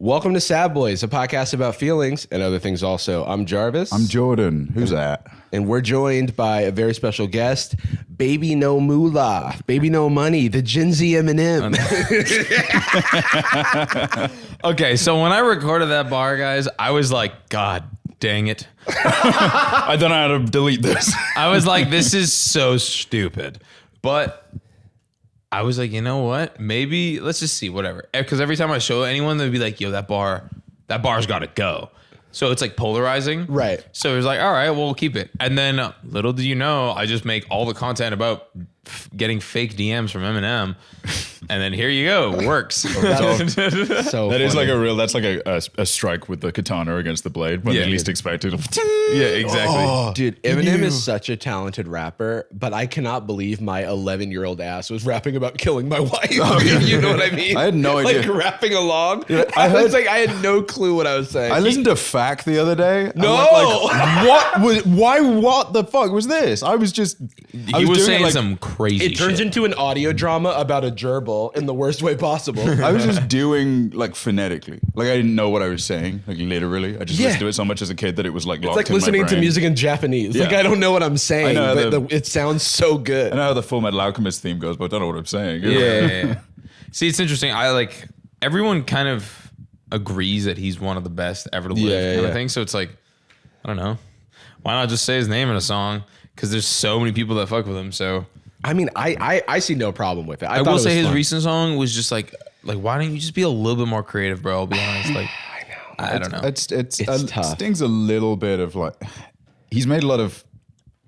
Welcome to Sad Boys, a podcast about feelings and other things also. I'm Jarvis. I'm Jordan. Who's that? And we're joined by a very special guest, Baby No Moolah, Baby No Money, the Gen Z Eminem. Okay, so when I recorded that bar, guys, I was like, God dang it. I don't know how to delete this. I was like, this is so stupid. But I was like, you know what? Maybe let's just see, whatever. Because every time I show anyone, they'd be like, yo, that bar's got to go. So it's like polarizing. Right. So it was like, all right, well, we'll keep it. And then little do you know, I just make all the content about getting fake DMs from Eminem. And then here you go. It works. So That is like that's like a strike with the katana against the blade when Yeah. you least expect it. Yeah, exactly. Dude, Eminem is such a talented rapper, but I cannot believe my 11-year-old ass was rapping about killing my wife. You know what I mean? I had no idea. Like rapping along. I heard- I had no clue what I was saying. I listened to Fact the other day. No! What the fuck was this? I was just... He was saying some crazy It turns shit. into an audio drama about a gerbil in the worst way possible. I was just doing like phonetically. Like I didn't know what I was saying. Like literally. I just listened to it so much as a kid that it was like locked It's like in my listening to brain. music in Japanese. Like Yeah. I don't know what I'm saying, I know, but it sounds so good. I know how the Full Metal Alchemist theme goes, but I don't know what I'm saying. Yeah. See, it's interesting. Everyone kind of agrees that he's one of the best ever to live kind of thing. So it's like, I don't know. Why not just say his name in a song? Because there's so many people that fuck with him. So I mean, I see no problem with it. I will say his recent song was just like, why don't you just be a little bit more creative, bro? I'll be honest. Like, I don't know. It's tough. stings a little bit of like, he's made a lot of,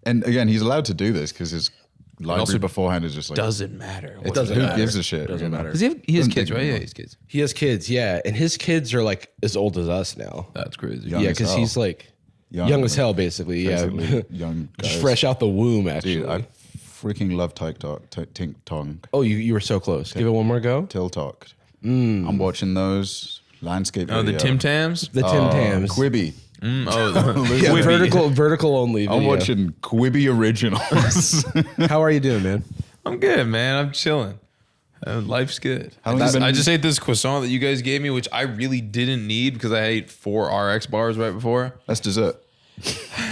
and again, he's allowed to do this because his library also beforehand is just like, Doesn't matter. It doesn't who matter. gives a shit? Doesn't matter. Does he has kids, right? Yeah, he has kids. He has kids, yeah, and his kids are like as old as us now. That's crazy. Young Yeah, as because hell. he's like young as hell, basically. Yeah, young just guys. fresh out the womb, actually. Dude, I freaking love Tink Tong. Oh, you were so close. Give it one more go. Till Talk. I'm watching those landscape. Oh, the video. Tim Tams? The Tim Tams. Quibi. Yeah, Quibi. vertical only. I'm video. watching Quibi originals. How are you doing, man? I'm good, man. I'm chilling. Life's good. How long you been- I just ate this croissant that you guys gave me, which I really didn't need because I ate 4 RX bars right before. That's dessert.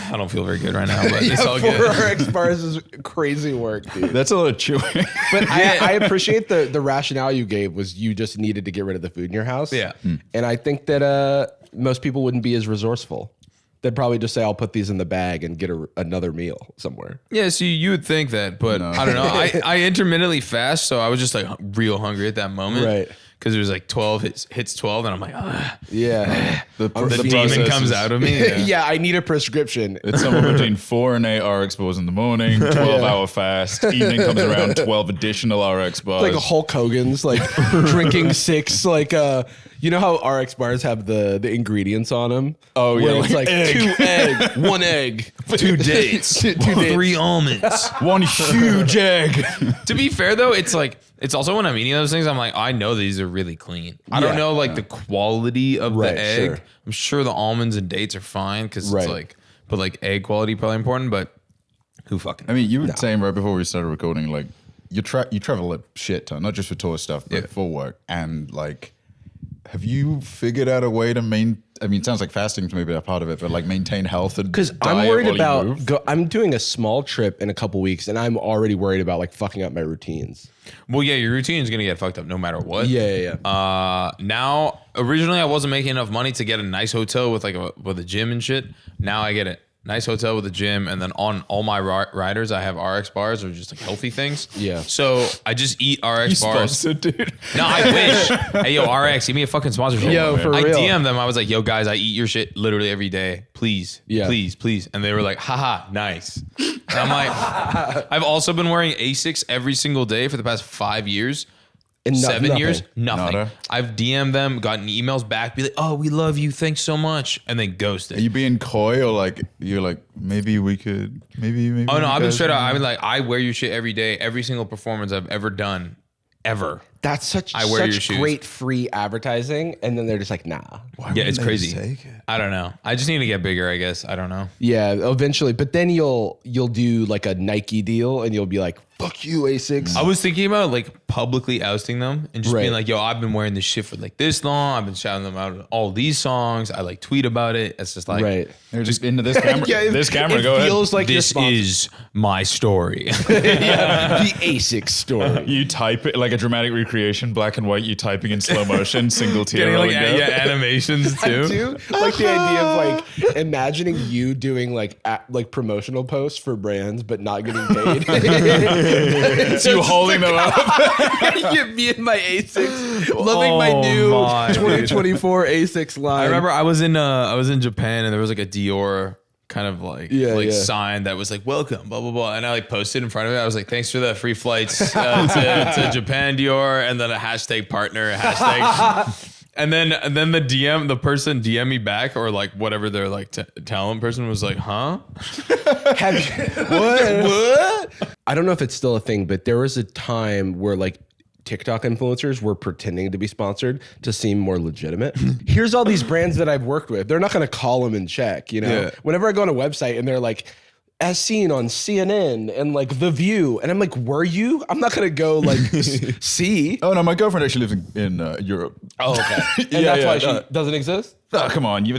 I don't feel very good right now, but it's all 4 good. RX bars is crazy work, dude. That's a lot of chewing. But I appreciate the rationale you gave was you just needed to get rid of the food in your house. Yeah. And I think that most people wouldn't be as resourceful. They'd probably just say, I'll put these in the bag and get another meal somewhere. Yeah, so you would think that, but No. I don't know. I intermittently fast, so I was just like real hungry at that moment. Right. Because it was like 12 hits 12, and I'm like, Yeah. the demon process comes is- out of me. Yeah, I need a prescription. It's somewhere between 4 and 8 RX bars in the morning, 12-hour fast. Evening comes around, 12 additional RX bars. Like Hulk Hogan's like drinking 6 you know how RX bars have the ingredients on them? Oh, yeah, Where it's like like 2 egg, 1 egg, 2 dates, 2 dates. 3 almonds. one huge egg. To be fair, though, it's also when I'm eating those things, I'm like, I know these are really clean. I Yeah. don't know the quality of Right, the egg. sure. I'm sure the almonds and dates are fine because Right. it's like, but like egg quality probably important. But who fucking? I mean, you were saying right before we started recording, like you travel a shit ton, not just for tour stuff, but for work. And like, have you figured out a way to I mean, it sounds like fasting's maybe a part of it, but like maintain health and Because I'm diet worried while you about, move? I'm doing a small trip in a couple weeks and I'm already worried about like fucking up my routines. Well, yeah, your routine is gonna get fucked up no matter what. Yeah. Now, originally I wasn't making enough money to get a nice hotel with with a gym and shit. Now I get it. Nice hotel with a gym, and then on all my riders, I have RX bars or just like healthy things. Yeah. So I just eat RX bars. Sponsored, dude. No, I wish. Hey, yo, RX, give me a fucking sponsorship. Yo, for I real. DM'd them. I was like, yo, guys, I eat your shit literally every day. Please, Yeah. please. And they were like, haha, nice. And I'm like, I've also been wearing Asics every single day for the past 5 years. And 7 years, nothing. nothing. Nada. I've DM'd them, gotten emails back, be like, oh, we love you. Thanks so much. And then ghosted. Are you being coy or like you're like maybe we could maybe? Oh no, you I've been guys- straight up. I've been like, I wear your shit every day, every single performance I've ever done, ever. That's such shoes. great free advertising, and then they're just like, nah. Yeah, it's crazy. I don't know. I just need to get bigger, I guess. I don't know. Yeah, eventually. But then you'll do like a Nike deal, and you'll be like, fuck you, Asics. I was thinking about like publicly ousting them and just Right. being like, yo, I've been wearing this shit for like this long. I've been shouting them out in all these songs. I like tweet about it. It's just like, Right. They're just into this camera. Yeah, this camera, it go ahead. feels like this is my story. yeah, the Asics story. You type it like a dramatic recreation, black and white. You typing in slow motion, single tear. Getting like rolling down. animations I too. do like the idea of like imagining you doing like promotional posts for brands but not getting paid. It's you holding them up. Me and my Asics, loving my new 2024 Asics line. I remember I was in Japan and there was like a Dior kind of like sign that was like welcome blah blah blah, and I like posted in front of it. I was like, thanks for the free flights to Japan, Dior, and then a hashtag partner hashtag. And then the person DM me back, or like whatever their like talent person was like, huh? What? I don't know if it's still a thing, but there was a time where like TikTok influencers were pretending to be sponsored to seem more legitimate. Here's all these brands that I've worked with. They're not going to call them and check, you know? Yeah. Whenever I go on a website and they're like, as seen on CNN and like The View. And I'm like, were you? I'm not going to go like see. Oh no, my girlfriend actually lives in Europe. Oh, okay. And Yeah, that's yeah, why she doesn't exist? Oh, come on, you've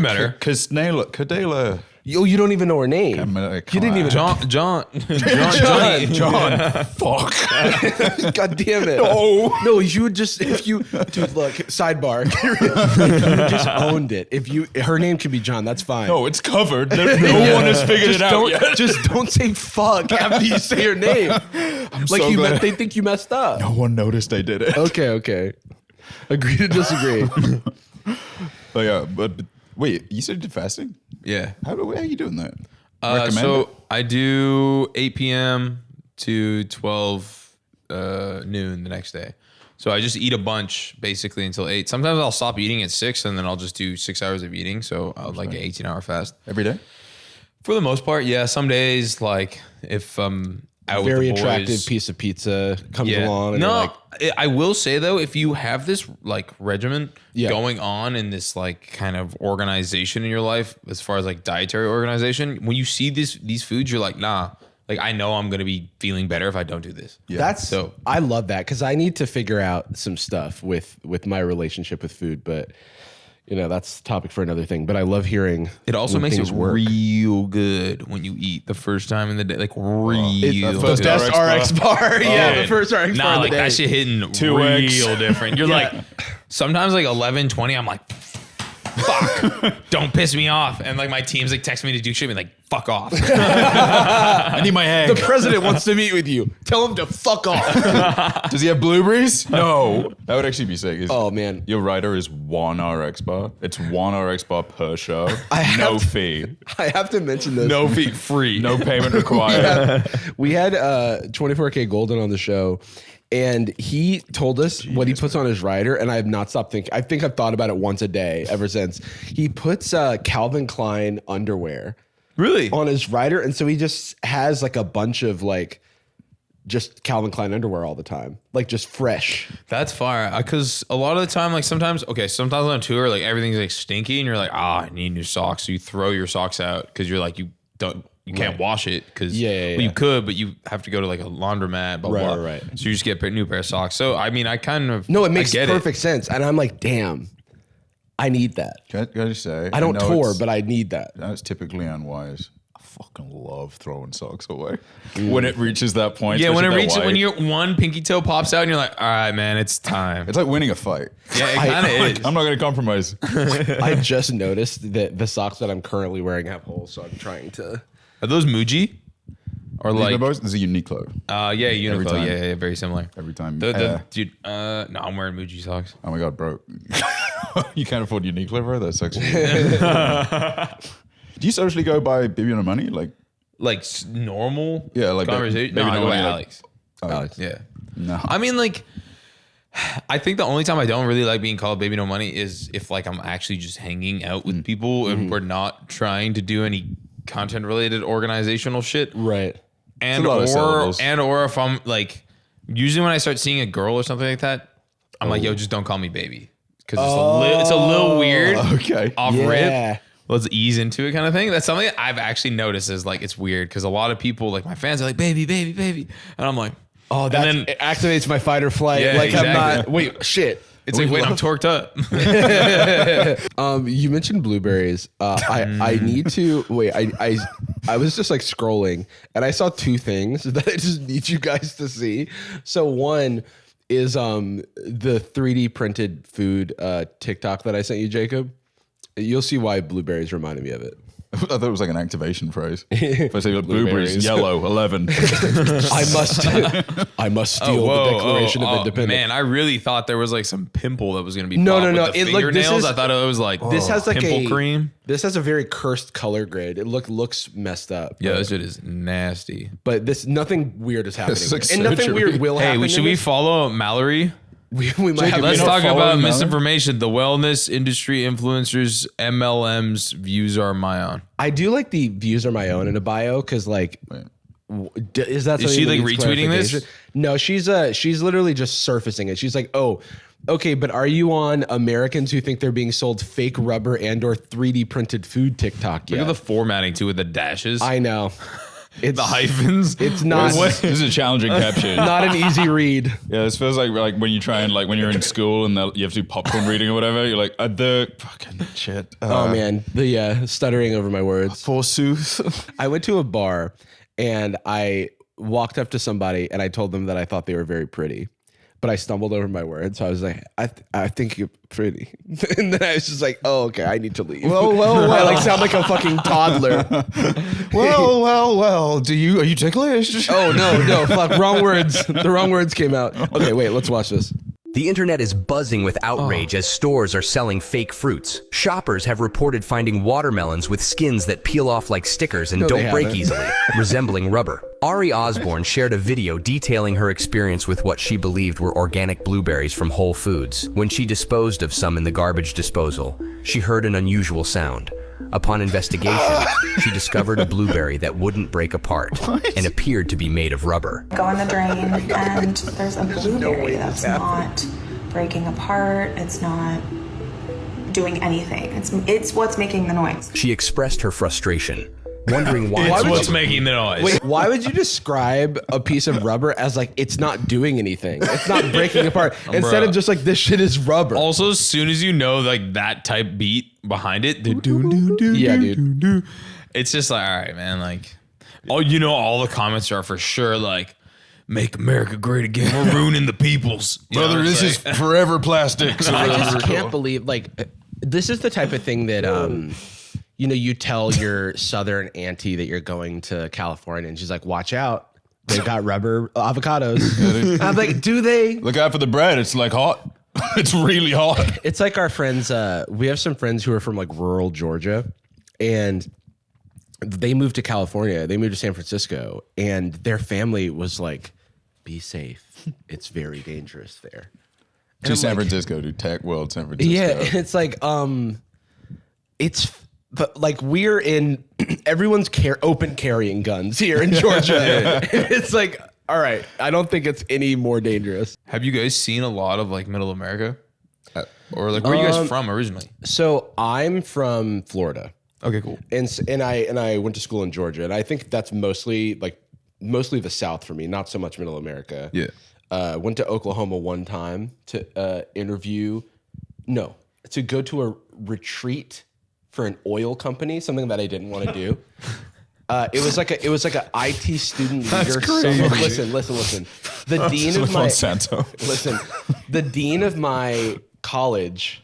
met her. Kadela. You don't even know her name. Come You didn't on. even John. Fuck. God damn it. No, you would just, if you, dude, look, sidebar. You just owned it. Her name could be John, that's fine. No, it's covered. No one has figured it out yet. Just don't say fuck after you say her name. I'm Like so glad. they think you messed up. No one noticed I did it. Okay. Agree to disagree. But yeah, but wait, you said you did fasting? Yeah. How are you doing that? Recommend So it? I do 8 p.m. to 12 noon the next day. So I just eat a bunch basically until 8. Sometimes I'll stop eating at 6 and then I'll just do 6 hours of eating. So I'll like an 18-hour fast. Every day? For the most part, yeah. Some days, like if I'm out Very with the boys, attractive piece of pizza comes along. And no, you're like, I will say though, if you have this like regimen Yeah. going on in this like kind of organization in your life, as far as like dietary organization, when you see these foods, you're like, nah, like I know I'm gonna be feeling better if I don't do this. Yeah. I love that because I need to figure out some stuff with my relationship with food, but you know, that's a topic for another thing. But I love hearing It also when makes things it work. real good when you eat the first time in the day, like real The good. best RX bar. Yeah, the Dude, first RX bar nah, of the like day. that shit hitting 2X. real different. You're like, sometimes like 11, 20, I'm like, fuck, don't piss me off. And like my team's like texting me to do shit, and like, fuck off. I need my egg. The president wants to meet with you. Tell him to fuck off. Does he have blueberries? No. That would actually be sick. Oh, man. Your rider is 1 RX bar. It's 1 RX bar per show. No fee. I have to mention this. No fee, free. No payment required. We had 24K Golden on the show, and he told us what he puts on his rider, and I have not stopped thinking. I think I've thought about it once a day ever since. He puts Calvin Klein underwear Really? on his rider, and so he just has like a bunch of like just Calvin Klein underwear all the time, like just fresh. That's fire. Because a lot of the time, like sometimes on a tour, like everything's like stinky, and you're like, I need new socks. So you throw your socks out because you're like, you can't wash it because Yeah. you could, but you have to go to like a laundromat. Blah, blah. Right. So you just get a new pair of socks. So I mean, I kind of No, it makes I get perfect sense, and I'm like, damn, I need that. Can I just say? I don't know tour, it's- but I need that. That's typically unwise. I fucking love throwing socks away. When it reaches that point. Yeah, when it especially reaches, that when white. your one pinky toe pops out, and you're like, all right, man, it's time. It's like winning a fight. Yeah, it kind of is. I'm not going to compromise. I just noticed that the socks that I'm currently wearing have holes, so I'm trying to. Are those Muji? Or like, There's a Uniqlo yeah, Uniqlo. time. Yeah, very similar. every time. Dude, no, I'm wearing Muji socks. Oh my God, bro. You can't afford Uniqlo, bro? That sucks. Do you socially go by bbno money? Like normal Yeah, like conversation. maybe No, I no go by money, like- Alex. Alex. Yeah. No. I mean, like, I think the only time I don't really like being called baby no money is if like I'm actually just hanging out with people and we're not trying to do any content related organizational shit. Right. And a lot of or syllables. and or if I'm like Usually when I start seeing a girl or something like that, I'm like, yo, just don't call me baby. Because it's a little weird. Okay. Off rip. Let's ease into it kind of thing. That's something that I've actually noticed is like, it's weird because a lot of people, like my fans are like, baby, baby, baby. And I'm like, oh, it activates my fight or flight. Yeah, like exactly. I'm not, wait, shit. It's like, wait, I'm torqued up. You mentioned blueberries. I need to wait. I was just like scrolling and I saw two things that I just need you guys to see. So one is the 3D printed food TikTok that I sent you, Jacob. You'll see why blueberries reminded me of it. I thought it was like an activation phrase. If I say blueberries, yellow, 11. I must steal the Declaration of Independence. Man, I really thought there was like some pimple that was going to be No. with the fingernails. I thought it was like this has like pimple cream. This has a very cursed color grade. It looks messed up. Yeah, this shit is nasty. But nothing weird is happening. Like and nothing weird will happen. Hey, should we follow Mallory? We might have Let's to talk follow about Mallory? misinformation. The wellness industry influencers, MLMs, views are my own. I do like the views are my own in a bio because like, is that Is she something that like needs retweeting this? clarification? No, she's literally just surfacing it. She's like, oh, okay, but are you on Americans who think they're being sold fake rubber and or 3D printed food TikTok yet? Look at the formatting too with the dashes. I know. It's the hyphens. It's not This is a challenging caption. not an easy read. Yeah, this feels like when you try and like when you're in school and you have to do popcorn reading or whatever. You're like the fucking shit. Oh man, the stuttering over my words. Forsooth. I went to a bar and I walked up to somebody and I told them that I thought they were very pretty, but I stumbled over my words. So I was like, I think you're pretty. And then I was just like, oh, okay, I need to leave. Well. I like sound like a fucking toddler. Well. Are you ticklish? Oh, no, fuck, wrong words. The wrong words came out. Okay, wait, let's watch this. The internet is buzzing with outrage as stores are selling fake fruits. Shoppers have reported finding watermelons with skins that peel off like stickers and No, they don't break haven't. easily, resembling rubber. Ari Osborne shared a video detailing her experience with what she believed were organic blueberries from Whole Foods. When she disposed of some in the garbage disposal, she heard an unusual sound. Upon investigation, she discovered a blueberry that wouldn't break apart and appeared to be made of rubber. Go in the drain and there's a blueberry that's not breaking apart. It's not doing anything. It's what's making the noise. She expressed her frustration, wondering why. It's what's making the noise. Wait, why would you describe a piece of rubber as like it's not doing anything? It's not breaking apart. Instead of just like this shit is rubber. Also, as soon as you know like that type beat behind it, the Yeah, dude. it's just like, all right, man. Like, all the comments are for sure like, "Make America great again." We're ruining the peoples. Brother, this is forever plastics. I just can't believe like this is the type of thing that you tell your southern auntie that you're going to California and she's like, watch out. They've got rubber avocados. I'm like, do they? Look out for the bread. It's like hot. It's really hot. It's like our friends. We have some friends who are from like rural Georgia and they moved to California. They moved to San Francisco and their family was like, be safe. It's very dangerous there. To San Francisco, to Tech World San Francisco. Yeah. It's like, but like we're in, everyone's open carrying guns here in Georgia. It's like, all right, I don't think it's any more dangerous. Have you guys seen a lot of like Middle America, or like where are you guys from originally? So I'm from Florida. Okay, cool. And I went to school in Georgia, and I think that's mostly the South for me, not so much Middle America. Yeah. Went to Oklahoma one time to to go to a retreat for an oil company, something that I didn't want to do. It was like a IT student leader. Listen. The dean of my Monsanto. listen, the dean of my college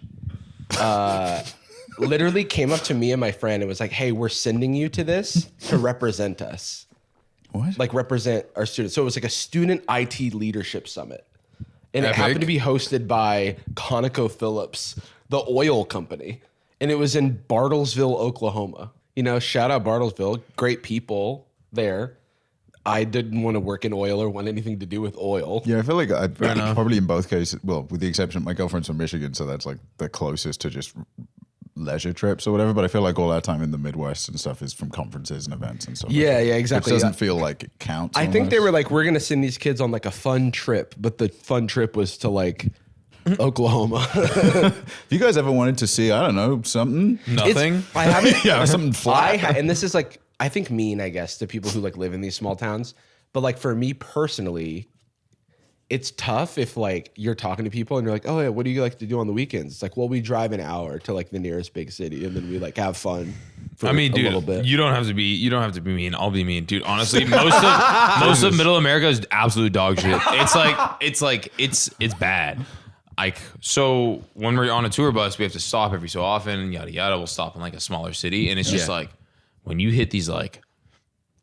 literally came up to me and my friend and was like, "Hey, we're sending you to this to represent us." What? Like represent our students. So it was like a student IT leadership summit. And it Epic. happened to be hosted by ConocoPhillips, the oil company. And it was in Bartlesville, Oklahoma. Shout out Bartlesville. Great people there. I didn't want to work in oil or want anything to do with oil. Yeah, I feel like I'd probably in both cases, well, with the exception, my girlfriend's from Michigan, so that's like the closest to just leisure trips or whatever, but I feel like all our time in the Midwest and stuff is from conferences and events and stuff. Yeah, like yeah, exactly. It doesn't feel like it counts. I think they were like, we're gonna send these kids on like a fun trip, but the fun trip was to like Oklahoma. Have you guys ever wanted to see, I don't know, something? Nothing. I haven't. Yeah, something flat. And this is like, I think mean, I guess, to people who like live in these small towns. But like for me personally, it's tough if like you're talking to people and you're like, oh yeah, what do you like to do on the weekends? It's like, well, we drive an hour to like the nearest big city and then we like have fun for I mean, a dude, little bit. you don't have to be mean. I'll be mean, dude. Honestly, most of Middle America is absolute dog shit. It's bad. Like, so when we're on a tour bus, we have to stop every so often and yada yada. We'll stop in like a smaller city, and it's just like when you hit these like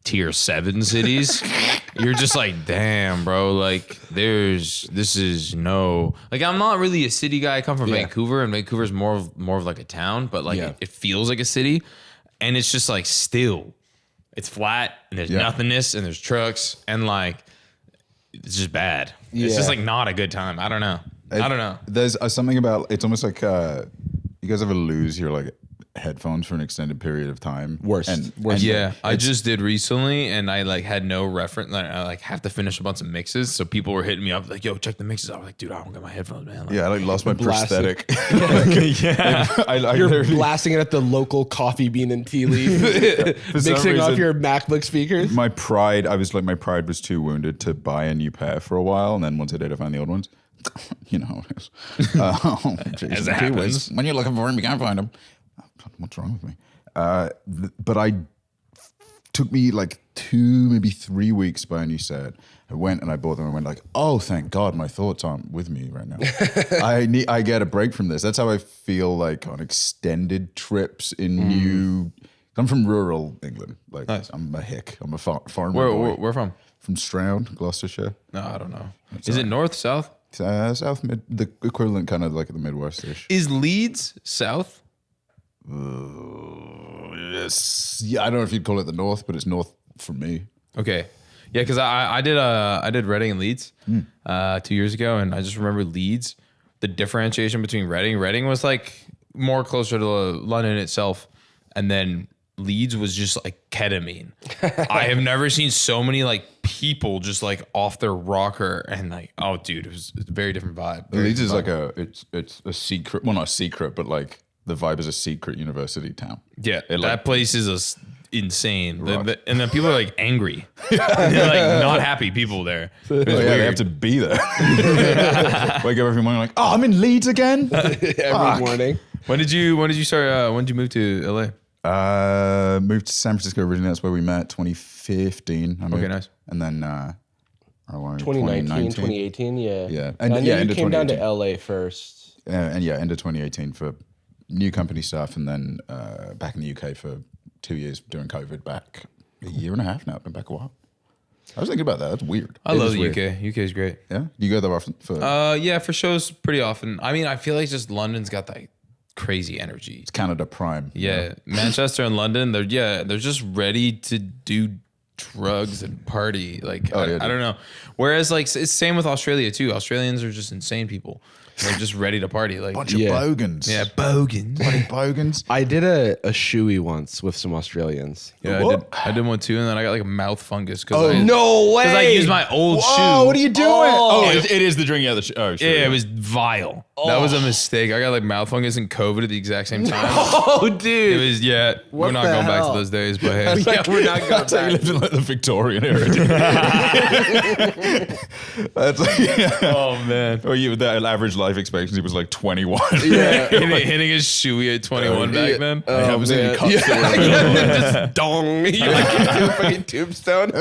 tier 7 cities, you're just like, damn, bro. Like, this is no. Like, I'm not really a city guy. I come from Vancouver, and Vancouver's more of like a town, but like it feels like a city, and it's just like still, it's flat and there's nothingness and there's trucks and like it's just bad. It's just like not a good time. I don't know. There's something about, it's almost like you guys ever lose your like headphones for an extended period of time? Worst. Yeah, I just did recently, and I like had no reference. I like have to finish a bunch of mixes, so people were hitting me up like, "Yo, check the mixes." I was like, "Dude, I don't got my headphones, man." Like, I like lost my prosthetic. You're blasting it at the local coffee bean and tea leaf, mixing off your MacBook speakers. My pride was too wounded to buy a new pair for a while, and then once I did, I found the old ones. You know, as it happens, when you're looking for them, you can't find them. What's wrong with me? But took me like 2, maybe 3 weeks to buy a new set. I went and I bought them and went like, oh, thank God my thoughts aren't with me right now. I get a break from this. That's how I feel like on extended trips in new. I'm from rural England. Like nice. I'm a hick. I'm a farmer. Where from? From Stroud, Gloucestershire. No, I don't know. Is it north, south? South mid, the equivalent kind of like the Midwest-ish. Is Leeds south? Yes. Yeah, I don't know if you'd call it the north, but it's north for me. Okay. Yeah, because I did Reading and Leeds 2 years ago, and I just remember Leeds, the differentiation between Reading was like more closer to London itself, and then Leeds was just like ketamine. I have never seen so many like people just like off their rocker and like, oh dude, it's a very different vibe. Leeds is like it's a secret, well not a secret, but like the vibe is a secret university town. Yeah, that place is insane. And then people are like angry. They're like not happy people there. They have to be there. Wake up every morning like, oh, I'm in Leeds again. Every morning. When did you start? When did you move to LA? Moved to San Francisco originally. That's where we met. 2015. Okay, nice. And then 2019, 2018. Yeah. Yeah. And I knew you came down to 2018. LA first. And end of 2018 for new company stuff, and then back in the UK for 2 years during COVID. Back a year and a half now. Been back a while. I was thinking about that. That's weird. I love the UK. UK is great. Yeah. Do you go there often? Yeah, for shows pretty often. I mean, I feel like just London's got that crazy energy. It's Canada prime. Yeah. Manchester and London, they're just ready to do drugs and party. Like, I don't know. Whereas like it's same with Australia too. Australians are just insane people. They're just ready to party. Like bunch of bogans. Yeah, bogans. Bloody bogans. I did a shoey once with some Australians. Yeah, I did one too, and then I got like a mouth fungus. No way! Because I used my old shoe. What are you doing? Oh, it is the drinking out of the shoe. Oh, sure. Yeah, it was vile. That was a mistake. I got like mouth fungus and COVID at the exact same time. Oh, dude. It was we're not going back to those days, but hey. We're not going That's how you back. lived in like the Victorian era. That's like, Oh man. Or that average life expectancy was like 21. Yeah. hitting his shoey at 21 back then. I was in cups. Just dong. You like do a fucking tombstone.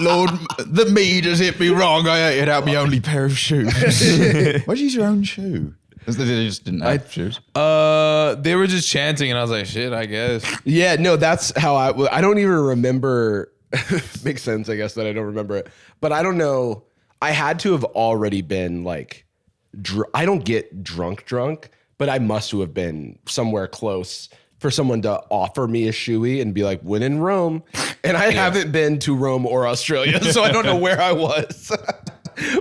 Lord, the mead has hit me wrong. I ate it out my only pair of shoes. Why'd you use your own shoe? They just didn't have shoes. They were just chanting, and I was like, "Shit, I guess." Yeah, no, that's how I don't even remember. Makes sense, I guess, that I don't remember it. But I don't know. I had to have already been like, I don't get drunk, but I must have been somewhere close for someone to offer me a shoey and be like, when in Rome. And I haven't been to Rome or Australia, so I don't know where I was.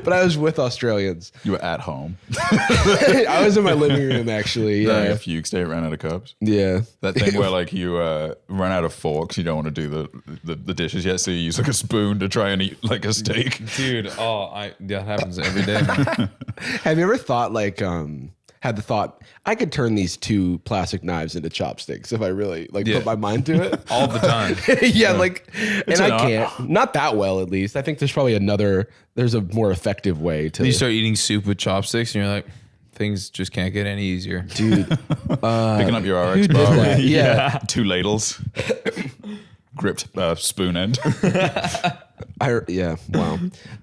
But I was with Australians. You were at home. I was in my living room, actually. Yeah. A fugue state, ran out of cups. Yeah. That thing where like you run out of forks, you don't want to do the dishes yet, so you use like a spoon to try and eat like a steak. Dude, that happens every day. Have you ever thought had the thought, I could turn these 2 plastic knives into chopsticks if I really put my mind to it? All the time. And I can't. Not that well, at least. I think there's probably there's a more effective way to. You start eating soup with chopsticks and you're like, things just can't get any easier. Dude. Picking up your RX did bar that? with Yeah. 2 ladles. Gripped spoon end. Wow.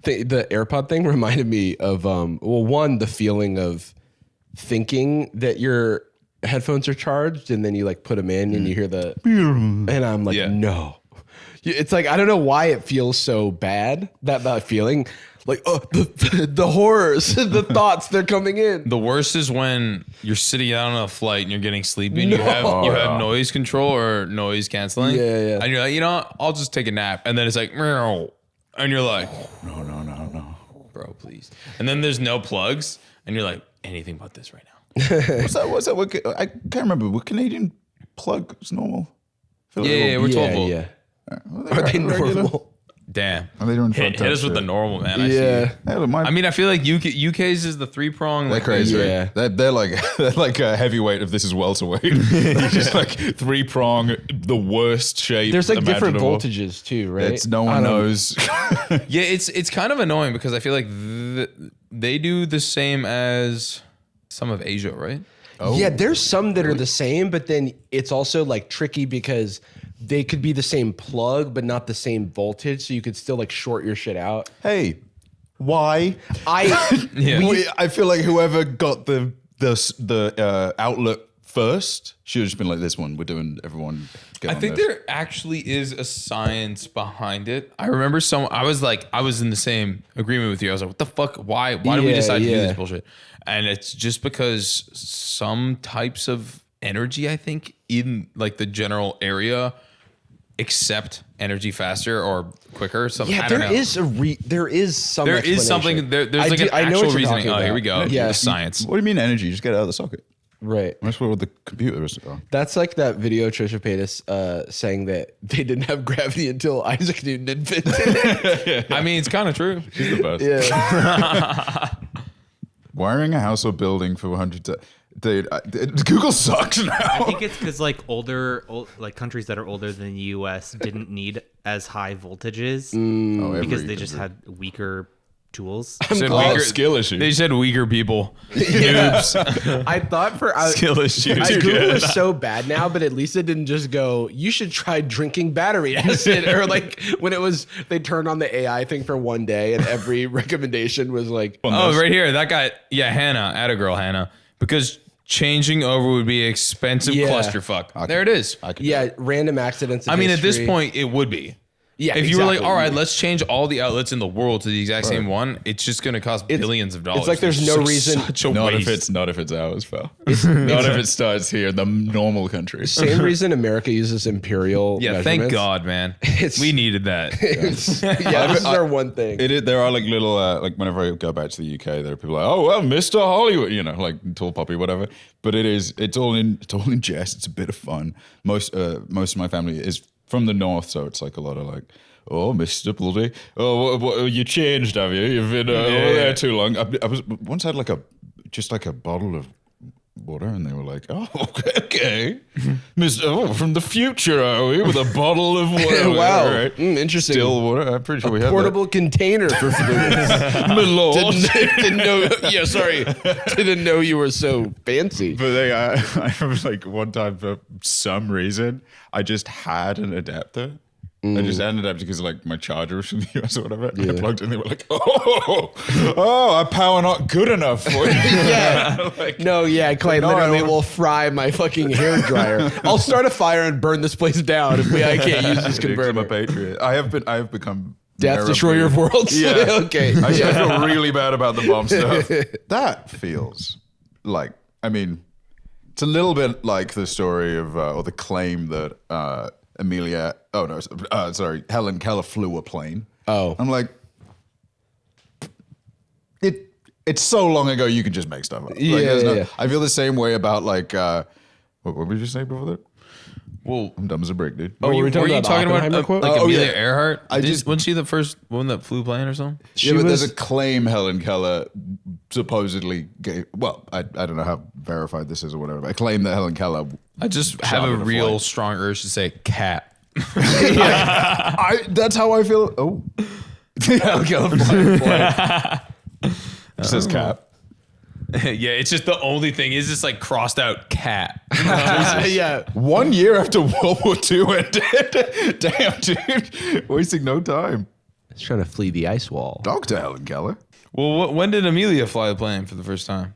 The AirPod thing reminded me of, one, the feeling of thinking that your headphones are charged and then you like put them in and you hear and I'm like, no. It's like, I don't know why it feels so bad, that feeling. Like, the horrors, the thoughts, they're coming in. The worst is when you're sitting down on a flight and you're getting sleepy and you have noise control or noise canceling. Yeah. And you're like, you know what? I'll just take a nap. And then it's like, meow. And you're like, No. bro, please. And then there's no plugs and you're like, anything but this right now. What's that? I can't remember. Were Canadian plugs normal? Yeah, we're 12 volt. Yeah. Are they normal? Damn. Are they doing Hit us with the normal, man. I Yeah. see. I mean, I feel like UK's is the 3-prong. They're crazy. Yeah. They're like a heavyweight if this is welterweight. Just like 3-prong, the worst shape. There's like different imaginable. voltages too, right? It's no one knows. Yeah, it's kind of annoying because I feel like they do the same as some of Asia, right? Oh. Yeah, there's some that are the same, but then it's also like tricky because they could be the same plug, but not the same voltage. So you could still like short your shit out. Hey, why? I feel like whoever got the outlet first should have just been like, this one, we're doing everyone. I think there actually is a science behind it. I remember I was in the same agreement with you. I was like, what the fuck? Why did we decide to do this bullshit? And it's just because some types of energy, I think, in like the general area accept energy faster or quicker. Something. Yeah, I don't there know. is some. There is something. There's like an actual reasoning. Oh, here we go. Yeah. The science. What do you mean energy? Just get it out of the socket. Right. That's what the computer is. That's like that video Trisha Paytas saying that they didn't have gravity until Isaac Newton invented it. I mean, it's kind of true. She's the best. Yeah. Wiring a house or building for 100. Dude, Google sucks now. I think it's because like countries that are older than the U.S. didn't need as high voltages because they just had weaker tools. Skill issue. They said weaker people. Noobs. I thought Skill issues. Google is so bad now, but at least it didn't just go, you should try drinking battery acid. Or like when it was, they turned on the AI thing for one day and every recommendation was like, Oh, right here. That guy. Yeah, Hannah. Atta-girl Hannah. Because changing over would be an expensive clusterfuck. There it is. random accidents. I mean, at this point, it would be. Yeah, if you were like, all right, let's change all the outlets in the world to the exact same one, it's just going to cost billions of dollars. It's like there's no reason. Such a Not waste. if it's ours, pal. Not if it starts here in the normal country. Same reason America uses imperial. Yeah, thank God, man. We needed that. This is our one thing. There are like little like whenever I go back to the UK, there are people like, oh well, Mr. Hollywood, like tall poppy, whatever. But it's all in jest. It's a bit of fun. Most of my family is from the north, so it's like a lot of like, oh, Mr. Bloody, what, you changed, have you? You've been over there too long. I was once had like a bottle of water, and they were like, oh, okay, Mr. from the future, are we? With a bottle of water. Wow, right? interesting. Still water. I'm pretty sure we have portable container for fluids. My lord. Didn't know. Yeah, sorry. Didn't know you were so fancy. But I remember like one time for some reason I just had an adapter. I just had an adapter because like my charger was from the US or whatever. I plugged in. They were like, our power not good enough for you. Yeah. Quite literally will fry my fucking hair dryer. I'll start a fire and burn this place down if I can't use this converter. I'm a patriot. I have become Death, destroyer of worlds. Yeah. Okay. I feel really bad about the bomb stuff. That feels like, I mean, it's a little bit like the story of, or the claim that Helen Keller flew a plane. Oh. I'm like, it's so long ago you can just make stuff up. Like, Yeah. I feel the same way about like what did you say before that? Well, I'm dumb as a brick, dude. Oh, were you talking about Oppenheimer quote? like Oh, Amelia yeah. Earhart? I just- Wasn't she the first woman that flew plane or something? Yeah, but there's a claim Helen Keller supposedly gave. Well, I don't know how verified this is or whatever. But a claim that Helen Keller. I just shot have a with a real flight. strong urge to say cat. That's how I feel. Oh, Helen Keller flight. It says cap. Yeah, it's just the only thing is it's like crossed out cat. Yeah. 1 year after World War II ended. Damn, dude, wasting no time. He's trying to flee the ice wall. Dr. Helen Keller. Well, when did Amelia fly the plane for the first time?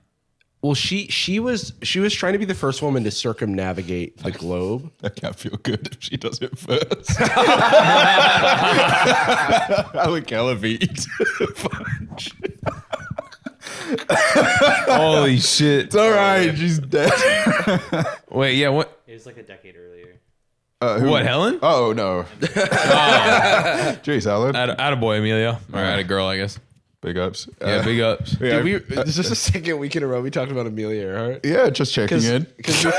Well, she was trying to be the first woman to circumnavigate the globe. I can't feel good if she does it first. Helen Keller beat. Holy shit! It's all right. She's dead. Wait, yeah, what? It was like a decade earlier. What, Helen? Oh no. Jeez, Helen. Attaboy, Amelia. Or atta-girl, I guess. Big ups. Yeah, big ups. Yeah, Dude, this is the second week in a row we talked about Amelia Earhart. yeah, just checking in. Because we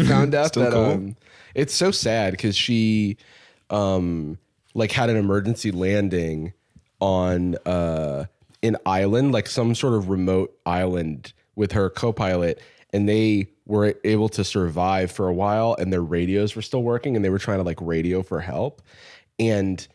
found out Still that cool? it's so sad because she like had an emergency landing on an island, like some sort of remote island with her co-pilot, and they were able to survive for a while, and their radios were still working, and they were trying to like radio for help, and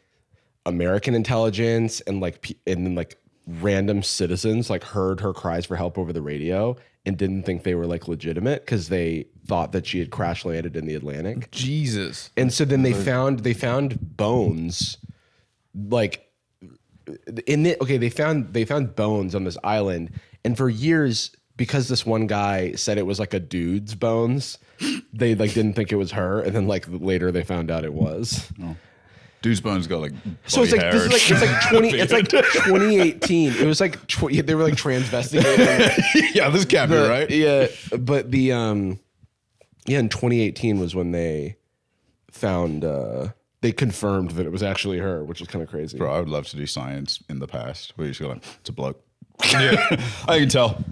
American intelligence and then random citizens like heard her cries for help over the radio and didn't think they were like legitimate because they thought that she had crash landed in the Atlantic. Jesus. And so then they found bones, like they found bones on this island, and for years, because this one guy said it was like a dude's bones, they like didn't think it was her, and then like later they found out it was. Oh. Dude's bones got like. So it's like hair this and is like it's like 2018. It was like they were like transvestigating. yeah, this can't be right. Yeah, but the in 2018 was when they found they confirmed that it was actually her, which is kind of crazy. Bro, I would love to do science in the past where you just go like, it's a bloke. Yeah, I can tell.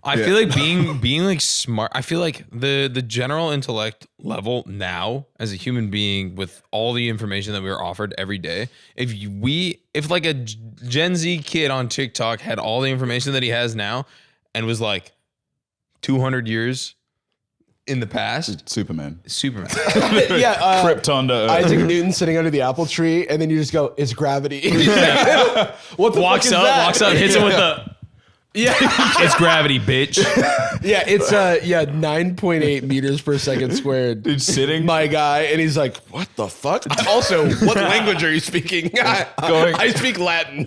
I feel like being like smart. I feel like the general intellect level now as a human being with all the information that we are offered every day. If like a Gen Z kid on TikTok had all the information that he has now and was like 200 years in the past, Superman. Yeah, Krypton to Earth. Isaac Newton sitting under the apple tree, and then you just go, "It's gravity." What the walks fuck is that? up, hits him with the. Yeah, It's gravity, bitch. yeah, it's 9.8 meters per second squared. Dude, sitting. My guy, and he's like, "What the fuck?" Also, what language are you speaking? I speak Latin.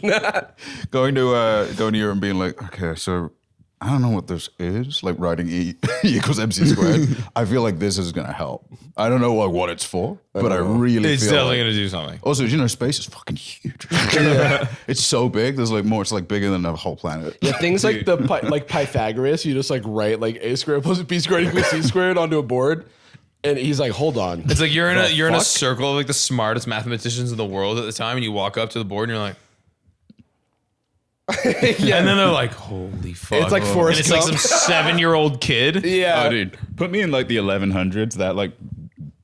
Going to Europe and being like, okay, so I don't know what this is. Like writing E equals MC squared. I feel like this is gonna help. I don't know like what it's for, but I really It's feel definitely like, gonna do something. Also, space is fucking huge. It's so big. There's like more. It's like bigger than the whole planet. Yeah, things like like Pythagoras, you just like write like a squared plus b squared equals c squared onto a board, and he's like, "Hold on." It's like you're in a fuck? circle of like the smartest mathematicians in the world at the time, and you walk up to the board and you're like. Yeah. And then they're like, holy fuck. It's like Forrest and it's like Gump. some 7-year-old kid. Yeah. Oh, dude, put me in like the 1100s. That like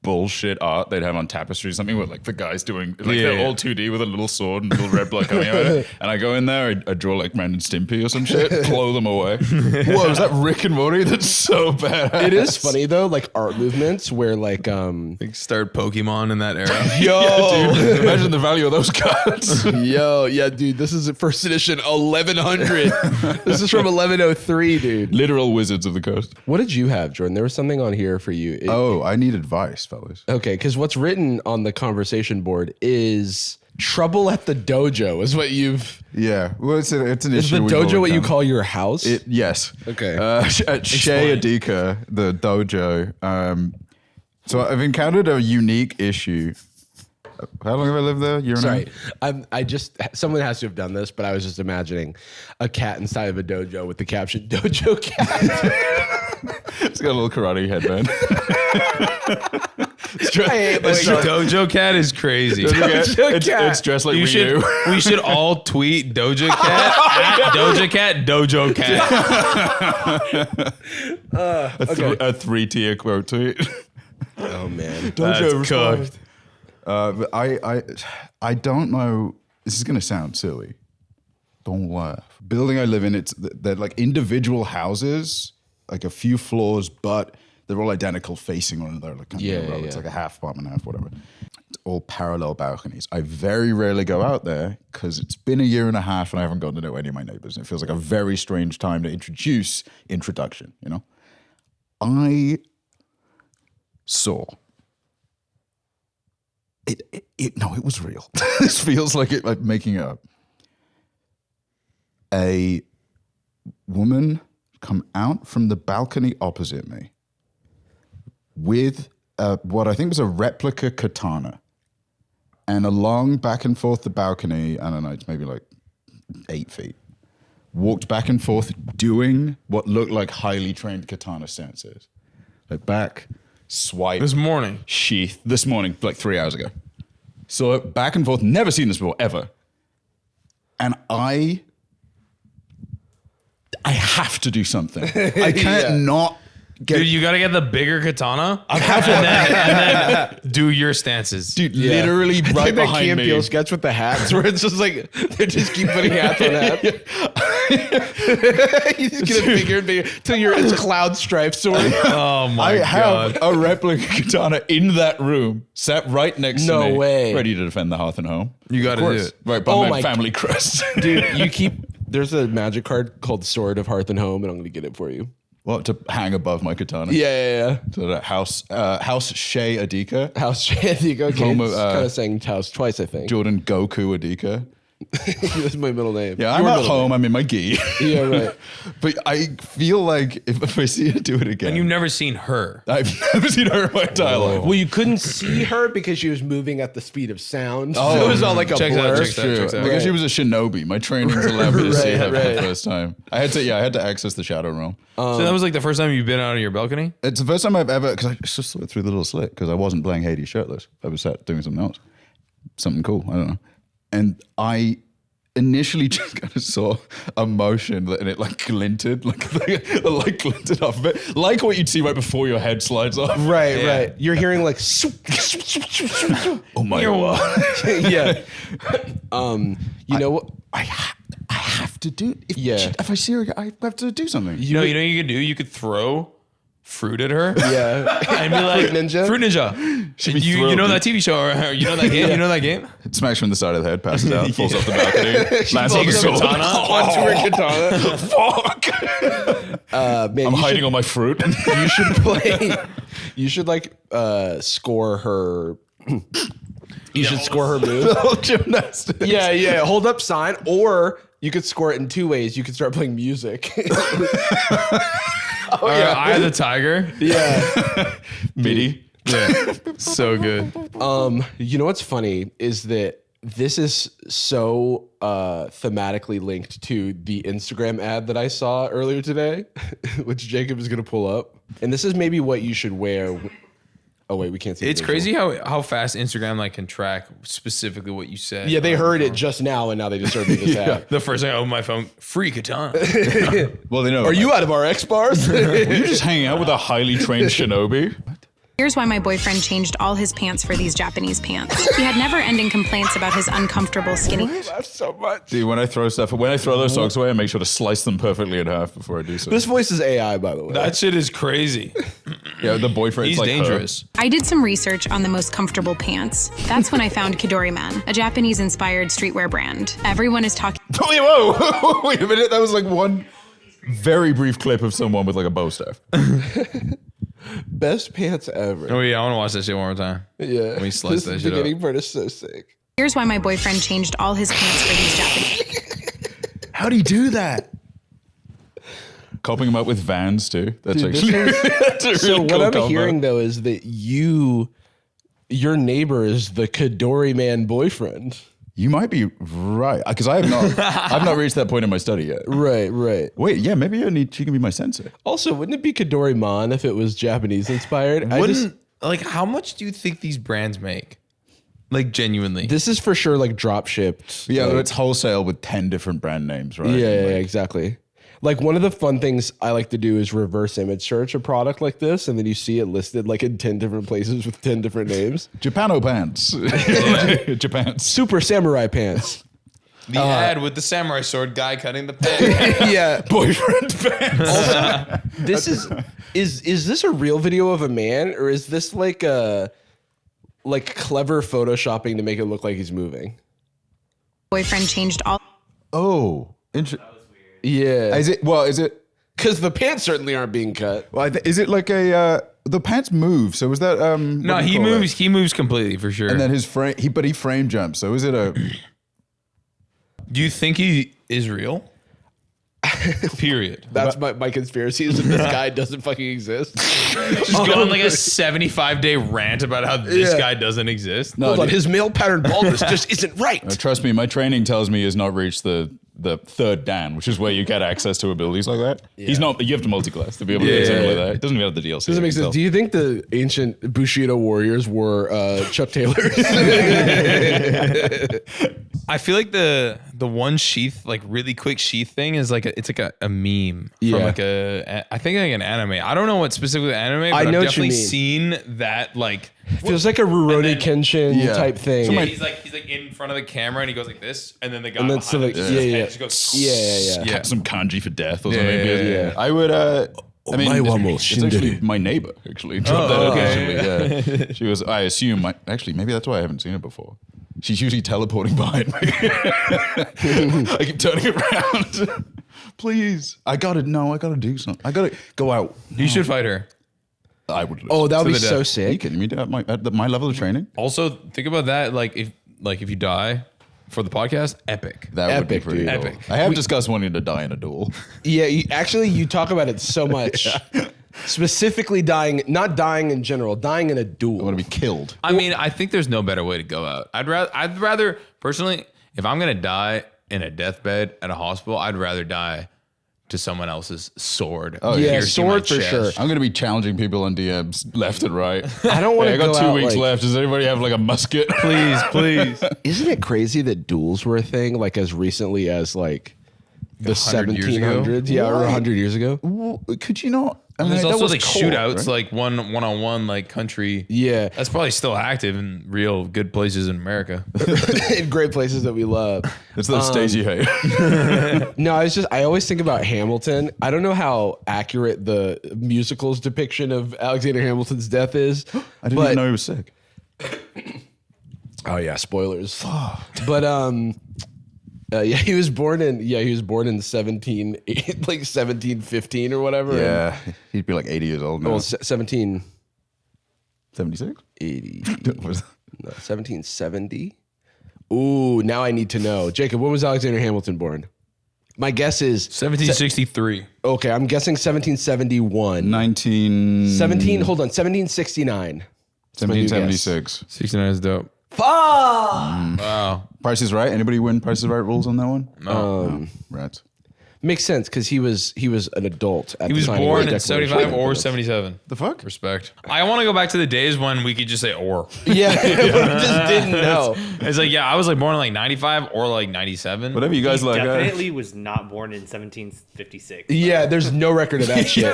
bullshit art they'd have on tapestry or something with like the guys doing like they're all 2D with a little sword and little red blood coming out of it. And I go in there, I draw like Ren and Stimpy or some shit, blow them away. Whoa, is that Rick and Morty? That's so bad. It is funny though, like art movements where like Like start Pokemon in that era. yo, Dude, imagine the value of those cards. yo, yeah, dude, this is first edition 1100. This is from 1103, dude. Literal wizards of the coast. What did you have, Jordan? There was something on here for you. Oh, I need advice, fellas. Okay, because what's written on the conversation board is trouble at the dojo is what you've. Yeah, well, it's an Is issue. the we've dojo what you overcome. call your house? Yes. Okay. At Shea Adika, the dojo. So I've encountered a unique issue. How long have I lived there? Year and a Sorry, half? someone has to have done this, but I was just imagining a cat inside of a dojo with the caption "Dojo Cat." It's got a little karate headband. Dojo Cat is crazy. It's dressed like we should all tweet Doja Cat at Doja Cat Dojo Cat. A 3-tier quote tweet. Oh man, That's cooked. But I don't know. This is gonna sound silly. Don't laugh. Building I live in, they're like individual houses, like a few floors, but they're all identical, facing one another. Like It's like a half apartment, half whatever. It's all parallel balconies. I very rarely go out there because it's been a year and a half and I haven't gotten to know any of my neighbors. And it feels like a very strange time to introduction. You know, I saw. No, it was real. This feels like making it up. A woman come out from the balcony opposite me with what I think was a replica katana, and along back and forth the balcony, I don't know, it's maybe like 8 feet, walked back and forth doing what looked like highly trained katana stances. Like back, swipe. This morning. Sheath. This morning, like 3 hours ago. So back and forth, never seen this before, ever. And I have to do something. I can't not get... Dude, you got to get the bigger katana and then do your stances. Dude, literally right like that behind Camp me. Peel sketch with the hats where it's just like, they just keep putting hats on hats. You just get it bigger and bigger till it's Cloud Stripe sword. Oh my I God. have a replica katana in that room, sat right next to me. No way. Ready to defend the hearth and home. You got to do it. Right by my family crest. Dude, there's a magic card called Sword of Hearth and Home, and I'm going to get it for you. Well, to hang above my katana. Yeah. To the House Shea Adika. House Adika. Okay, Home of, it's kind of saying house twice, I think. Jordan Goku Adika. That's my middle name. Yeah, I'm at home. I'm in my gi. Yeah, right. But I feel like if I see her do it again. And you've never seen her. I've never seen her in my entire life. Well, you couldn't see her because she was moving at the speed of sound. So it was all like a blur. Checks out. Because she was a shinobi. My training's allowed me to see her for right. the first time. I had to access the shadow realm. So that was like the first time you've been out of your balcony? It's the first time I've ever, because I just saw it through the little slit, because I wasn't playing Hades shirtless. I was sat doing something else. Something cool. I don't know. And I initially just kind of saw a motion and it like glinted, like the light glinted off of it, like what you'd see right before your head slides off. Right. You're hearing like, Oh my God. yeah. You know what? I have to do it. Yeah. If I see her, I have to do something. You know what you could do? You could throw fruit at her. Yeah. And be like, Fruit Ninja? Fruit Ninja. You know that TV show, or you know that game? You know that game? It smacks from the side of the head, passes out, falls off the balcony, lands on the Takes sword. her katana. Fuck! Man, I'm hiding all my fruit. You should play. You should like score her. You should score her move. Little gymnastics. Yeah. Hold up sign, or you could score it in 2 ways. You could start playing music. Eye of the Tiger. Yeah. MIDI. Yeah. So good. You know what's funny is that this is so thematically linked to the Instagram ad that I saw earlier today, which Jacob is going to pull up. And this is maybe what you should wear. Oh wait, we can't see. It's crazy how fast Instagram like can track specifically what you said. Yeah, they heard it just now, and now they just started making this ad. The first thing I opened my phone, free katana. Well, they know. Are you out of our X bars? You're just hanging out with a highly trained shinobi. Here's why my boyfriend changed all his pants for these Japanese pants. He had never-ending complaints about his uncomfortable skinny. Laugh so much. See, when I throw those socks away, I make sure to slice them perfectly in half before I do so. This voice is AI, by the way. That shit is crazy. Yeah, the boyfriend's He's like dangerous. I did some research on the most comfortable pants. That's when I found Kidori Man, a Japanese-inspired streetwear brand. Everyone is talking. Whoa! Wait a minute. That was like one very brief clip of someone with like a bow staff. Best pants ever. Oh yeah, I want to watch that shit one more time. Yeah. Let me slice that This shit up. beginning part is so sick. Here's why my boyfriend changed all his pants for these Japanese. How'd he do that? Coping him up with Vans too. That's Dude, actually that's a really So what cool I'm combo. hearing though is that your neighbor is the Kidori Man boyfriend. You might be right because I've not reached that point in my study yet. Right. Wait, yeah, maybe she can be my sensei. Also, wouldn't it be Kidori Man if it was Japanese inspired? like, how much do you think these brands make? Like, genuinely. This is for sure like drop shipped. Yeah, like, it's wholesale with 10 different brand names, right? Yeah, Like, exactly. Like one of the fun things I like to do is reverse image search a product like this, and then you see it listed like in 10 different places with 10 different names. Japano pants. Japan. Super samurai pants. The ad with the samurai sword guy cutting the pants. Yeah. Boyfriend pants. Also, this is this a real video of a man, or is this like a clever photoshopping to make it look like he's moving? Boyfriend changed all. Oh, Yeah. Is it? Because the pants certainly aren't being cut. Well, is it like a the pants move? So is that No, he moves. He moves completely for sure. And then his frame, he frame jumps. So is it a? Do you think he is real? Period. That's my conspiracy is that this guy doesn't fucking exist. Just go on like a 75-day rant about how this guy doesn't exist. Hold on, his male pattern baldness just isn't right. Trust me, my training tells me he has not reached the third Dan, which is where you get access to abilities like that. He's not. You have to multi-class to be able to do something like that. It doesn't even have the DLC. Doesn't make sense. Do you think the ancient Bushido warriors were Chuck Taylors? I feel like the one sheath, like really quick sheath thing is like it's like a meme from like I think like an anime. I don't know what specifically anime, but I know I've what you definitely mean. seen that like Feels like a Rurouni Kenshin type thing. Yeah, he's like in front of the camera and he goes like this, and then the guy And then behind so like, him just goes, yeah. Some kanji for death or something. yeah. I would. I mean, it's actually my neighbor actually. Actually, yeah. She was. I assume. Actually, maybe that's why I haven't seen her before. She's usually teleporting behind me. I keep turning around. Please, I gotta do something. I gotta go out. You should fight her. I would. Oh, that would be the so death. Are you sick. kidding me? At my level of training, Also, think about that. Like if you die for the podcast, epic. that would be Epic, pretty dude. cool. Epic. I have discussed wanting to die in a duel. Yeah, you talk about it so much. Specifically not dying in general, dying in a duel. I want to be killed. I mean, I think there's no better way to go out. I'd rather personally, if I'm gonna die in a deathbed at a hospital, I'd rather die to someone else's sword. Oh, yeah, piercing my sword for chest. sure. I'm going to be challenging people on DMs left and right. I don't want Hey, to I go got 2 out, weeks like- left. Does anybody have like a musket? Please. Isn't it crazy that duels were a thing like as recently as like the 100 years ago? 1700s? Yeah, or 100 years ago. Well, could you not? I mean, There's that also was like cold, shootouts, right? like one-on-one, like country. Yeah. That's probably still active in real good places in America. In great places that we love. It's those Stacey hate. No, I always think about Hamilton. I don't know how accurate the musical's depiction of Alexander Hamilton's death is. I didn't even know he was sick. Oh yeah, spoilers. But he was born in 1715 or whatever. Yeah, he'd be like 80 years old now. Well, 1780. 76? No, 1770. Ooh, now I need to know. Jacob, when was Alexander Hamilton born? My guess is 1763. okay. I'm guessing 1771. 1769. That's my new guess. 1776. 69 is dope. Fuck! Wow. Price is Right. Anybody win Price is Right rules on that one? No. Rats. Makes sense because he was an adult. At He the was time of born the in 75 Declaration of or Independence. 77. The fuck? Respect. I want to go back to the days when we could just say or. Yeah, we just didn't know. It's like, yeah, I was like born in like 95 or like 97. Whatever you guys He like. definitely was not born in 1756. Yeah, there's no record of that shit.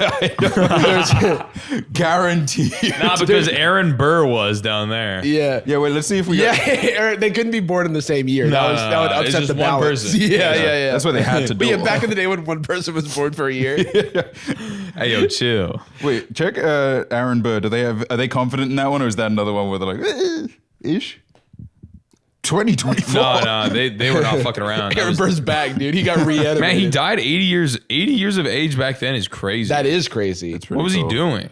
Guaranteed. Nah, because Aaron Burr was down there. Yeah. Yeah, wait, let's see if we Yeah, got... they couldn't be born in the same year. No, that no, would it's upset just the one balance. person. Yeah. That's what they had to do. But yeah, back in the day when one person was born for a year. Hey, yo, chill. Wait, check Aaron Burr. Are they confident in that one, or is that another one where they're like, ish? 2024. No, they were not fucking around. That Aaron was- Burr's back, dude. He got reanimated. Man, he died 80 years. 80 years of age back then is crazy. That is crazy. What was he doing?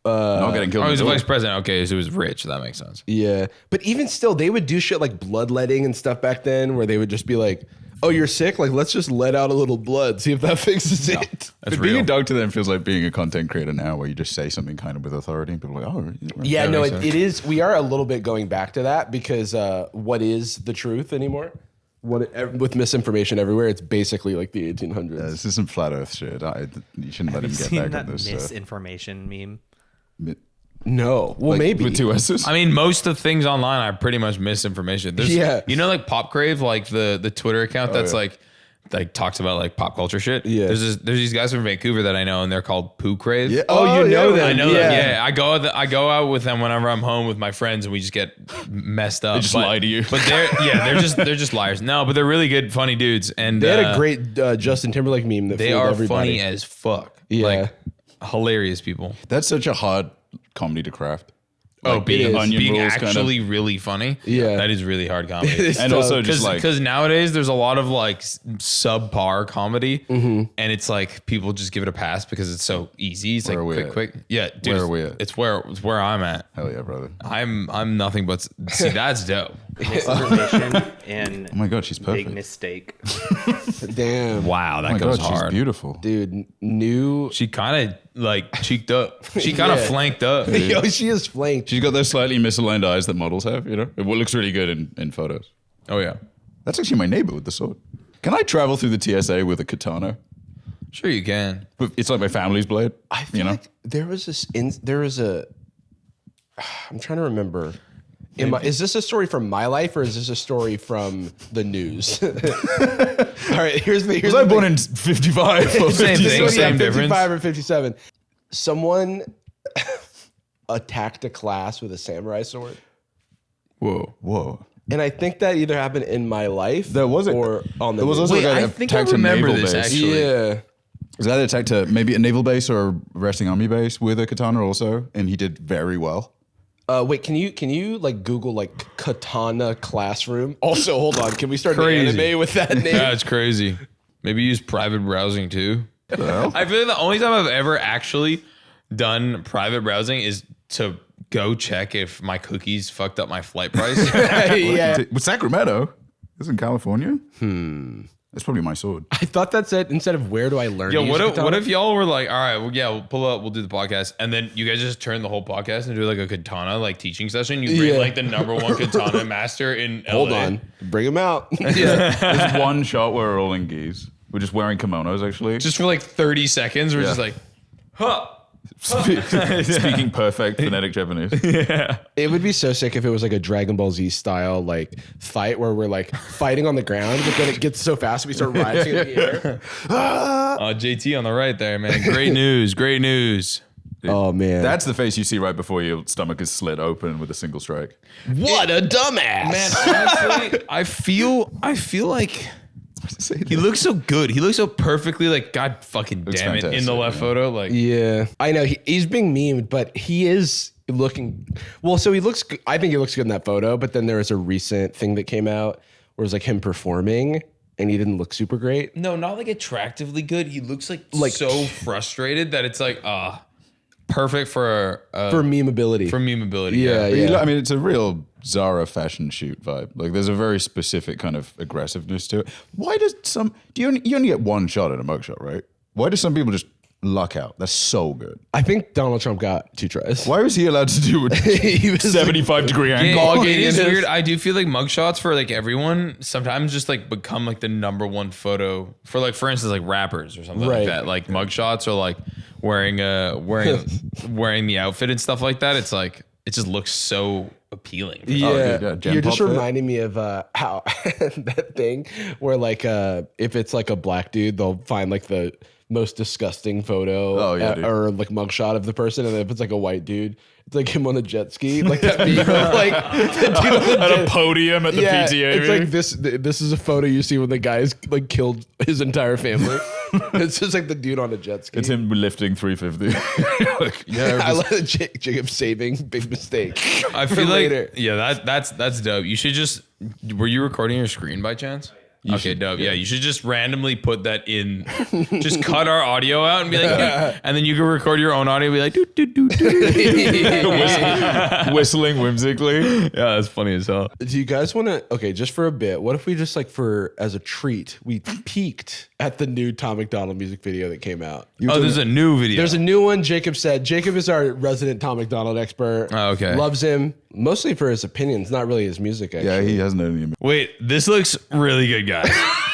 Not getting killed. Oh, he was in a the vice duel. president. Okay, so he was rich. That makes sense. Yeah. But even still, they would do shit like bloodletting and stuff back then where they would just be like, oh, you're sick? Like, let's just let out a little blood, see if that fixes it. That's But being real. a dog to them feels like being a content creator now, where you just say something kind of with authority, and people are like, oh, right. Yeah, That no, makes it sense. is. We are a little bit going back to that because what is the truth anymore? With misinformation everywhere, it's basically like the 1800s. This is some flat Earth shit. You shouldn't let him Have you get seen back that on this. misinformation meme? No. Well, Like, maybe. with 2 S's. I mean, most of the things online are pretty much misinformation. There's, Yeah. You know, like Pop Crave, like the Twitter account that's like talks about like pop culture shit. Yeah. There's these guys from Vancouver that I know, and they're called Poo Crave. Yeah. Oh, you know yeah. them. I know yeah. that. Yeah, I go out with them whenever I'm home with my friends, and we just get messed up. They just lie to you. But they're just liars. No, but they're really good, funny dudes. And They had a great Justin Timberlake meme that They fooled are everybody. funny as fuck. Yeah. Like hilarious people. That's such a hard comedy to craft. Oh, being Onion Rules kind of- actually really funny. Yeah. That is really hard comedy. It's And tough. also just like Because nowadays there's a lot of like subpar comedy, and it's like people just give it a pass because it's so easy. It's Where are we like at? quick. Yeah, dude. Where are we at? It's where I'm at. hell yeah, brother. I'm nothing but see. That's dope. Misinformation and Oh my god, she's big perfect. mistake. Damn. Wow, that Oh my goes god, hard. she's beautiful. Dude, new. She kind of like cheeked up. She kind of Yeah. flanked up. Yo, she is flanked. She's got those slightly misaligned eyes that models have, you know? It looks really good in photos. Oh yeah, That's actually my neighbor with the sword. Can I travel through the TSA with a katana? sure you can. But it's like my family's blade. I feel you know? like there was this. There was a. I'm trying to remember. Is this a story from my life or is this a story from the news? All right, here's the. Here's Was I the born thing. in 55 or Same 56? thing, same difference. 55 or 57. Someone attacked a class with a samurai sword. Whoa. Whoa. And I think that either happened in my life There was or on the there was news. also Wait, a guy I that think I attacked a remember naval this, base. actually. Yeah. Was that attacked maybe a naval base or a resting army base with a katana also, and he did very well. Wait, can you like Google like katana classroom? Also, hold on. Can we start an Crazy. anime with that name? Yeah, it's crazy. Maybe use private browsing too. I feel like the only time I've ever actually done private browsing is to go check if my cookies fucked up my flight price. Yeah. With Sacramento, this is in California. That's probably my sword. I thought that said instead of where do I learn? Yo, to use what a if, katana? what if y'all were like, all right, well, yeah, we'll pull up, we'll do the podcast, and then you guys just turn the whole podcast into like a katana like teaching session. You bring Yeah. like the #1 katana master in LA. Hold on, bring him out. There's one shot where we're all in gis. We're just wearing kimonos, actually. Just for like 30 seconds, we're just like, huh. Speaking perfect phonetic Japanese. It would be so sick if it was like a Dragon Ball Z style like fight where we're like fighting on the ground, but then it gets so fast we start rising in the air. JT on the right there, man. Great news. Great news. Oh man, That's the face you see right before your stomach is slit open with a single strike. what a dumbass. Man, honestly, I feel like he looks so good. He looks so perfectly like God fucking Looks damn it in the fantastic, left yeah. photo. Like Yeah, I know he's being memed, but he is looking well. So he looks. I think he looks good in that photo. But then there was a recent thing that came out where it was like him performing, and he didn't look super great. no, not like attractively good. He looks like so frustrated that it's like perfect for memeability. memeability. Yeah, But yeah. I mean, it's a real Zara fashion shoot vibe. Like, there's a very specific kind of aggressiveness to it. Why does you only get one shot at a mugshot, right? Why do some people just luck out? That's so good. I think Donald Trump got 2 tries. Why was he allowed to do a He was 75-degree Yeah, angle? it is in his- weird. I do feel like mugshots for like everyone sometimes just like become like the #1 photo for like, for instance, like rappers or something Right. like that. Like mugshots or like wearing the outfit and stuff like that. It's like it just looks so appealing. Yeah, dude, yeah, Gen you're just Pop fit. reminding me of how that thing where like if it's like a black dude, they'll find like the most disgusting photo Oh, yeah, dude. or like mugshot of the person, and then if it's like a white dude, it's like him on a jet ski, like that meme of like the dude on the At jet. a podium at the Yeah, PTA it's meeting? like this is a photo you see when the guy's like killed his entire family. It's just like the dude on a jet ski. It's him lifting 350. Like, yeah, I love Jacob saving big mistake. I for feel like later. that's dope. You should just were you recording your screen by chance? Okay, dope. Yeah, you should just randomly put that in. Just cut our audio out and be like, and then you can record your own audio. And be like, doo, doo, doo, doo. whistling whimsically. Yeah, that's funny as hell. Do you guys want to? Okay, just for a bit. What if we just like as a treat, we peeked at the new Tom MacDonald music video that came out? Oh, there's a new video. There's a new one. Jacob is our resident Tom MacDonald expert. Oh, okay. Loves him mostly for his opinions, not really his music. Actually. Yeah, he hasn't known any. Wait, this looks really good, guys.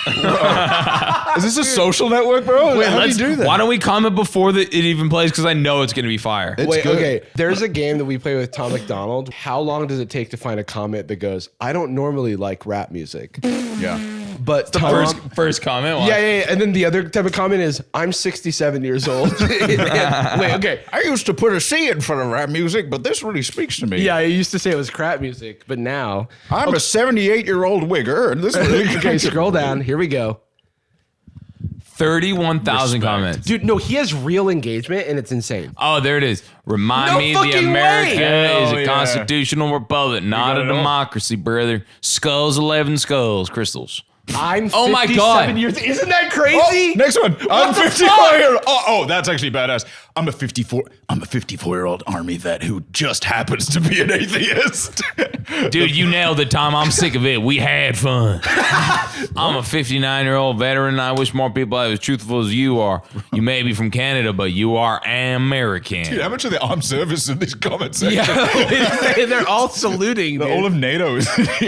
Is this a social network, bro? Wait, How do you do that? Why don't we comment before it even plays? Because I know it's going to be fire. Wait, good. okay. There's a game that we play with Tom MacDonald. How long does it take to find a comment that goes, I don't normally like rap music? Yeah. But Tom, First comment. yeah. And then the other type of comment is, I'm 67 years old. Wait, okay. I used to put a C in front of rap music, but this really speaks to me. Yeah, I used to say it was crap music, but now. I'm a 78-year-old wigger, and this really Okay, scroll down. Here we go. 31,000 comments. Dude, no, he has real engagement, and it's insane. Oh, there it is. Remind No me the fucking America way. is Hell a yeah. constitutional republic, not got a it all. democracy, brother. Skulls, 11 skulls, crystals. I'm 57 Oh my God. years. Isn't that crazy? Next one. I'm the 54. Oh, that's actually badass. I'm a 54-year-old army vet who just happens to be an atheist. Dude, you nailed it, Tom. I'm sick of it. We had fun. I'm a 59-year-old veteran. I wish more people are as truthful as you are. You may be from Canada, but you are American. Dude, how much are the armed service in these comment sections? Yeah, they're all saluting. The dude. all of NATO is Can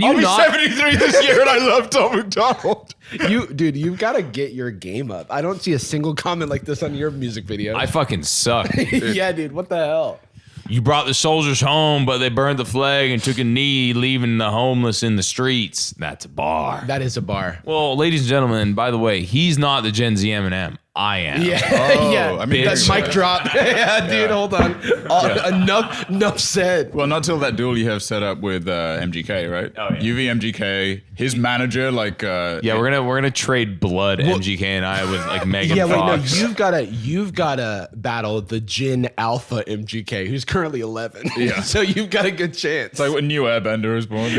you I'll be not? 73 this year, and I love Tom MacDonald. You've got to get your game up. I don't see a single comment like this on your music video. I fucking suck. Yeah, dude, what the hell? You brought the soldiers home, but they burned the flag and took a knee, leaving the homeless in the streets. That's a bar. That is a bar. Well, ladies and gentlemen, by the way, he's not the Gen Z Eminem. I am. Yeah, Oh, yeah. I mean, That mic drop. Yeah, dude, hold on. Enough said. Well, not till that duel you have set up with MGK, right? Oh, yeah. UV MGK, his manager, like Yeah, we're gonna trade blood, MGK and I, with like Megan Yeah, wait, no, Fox. you've gotta battle the Jin Alpha MGK, who's currently 11. Yeah. So you've got a good chance. it's like when new Airbender is born.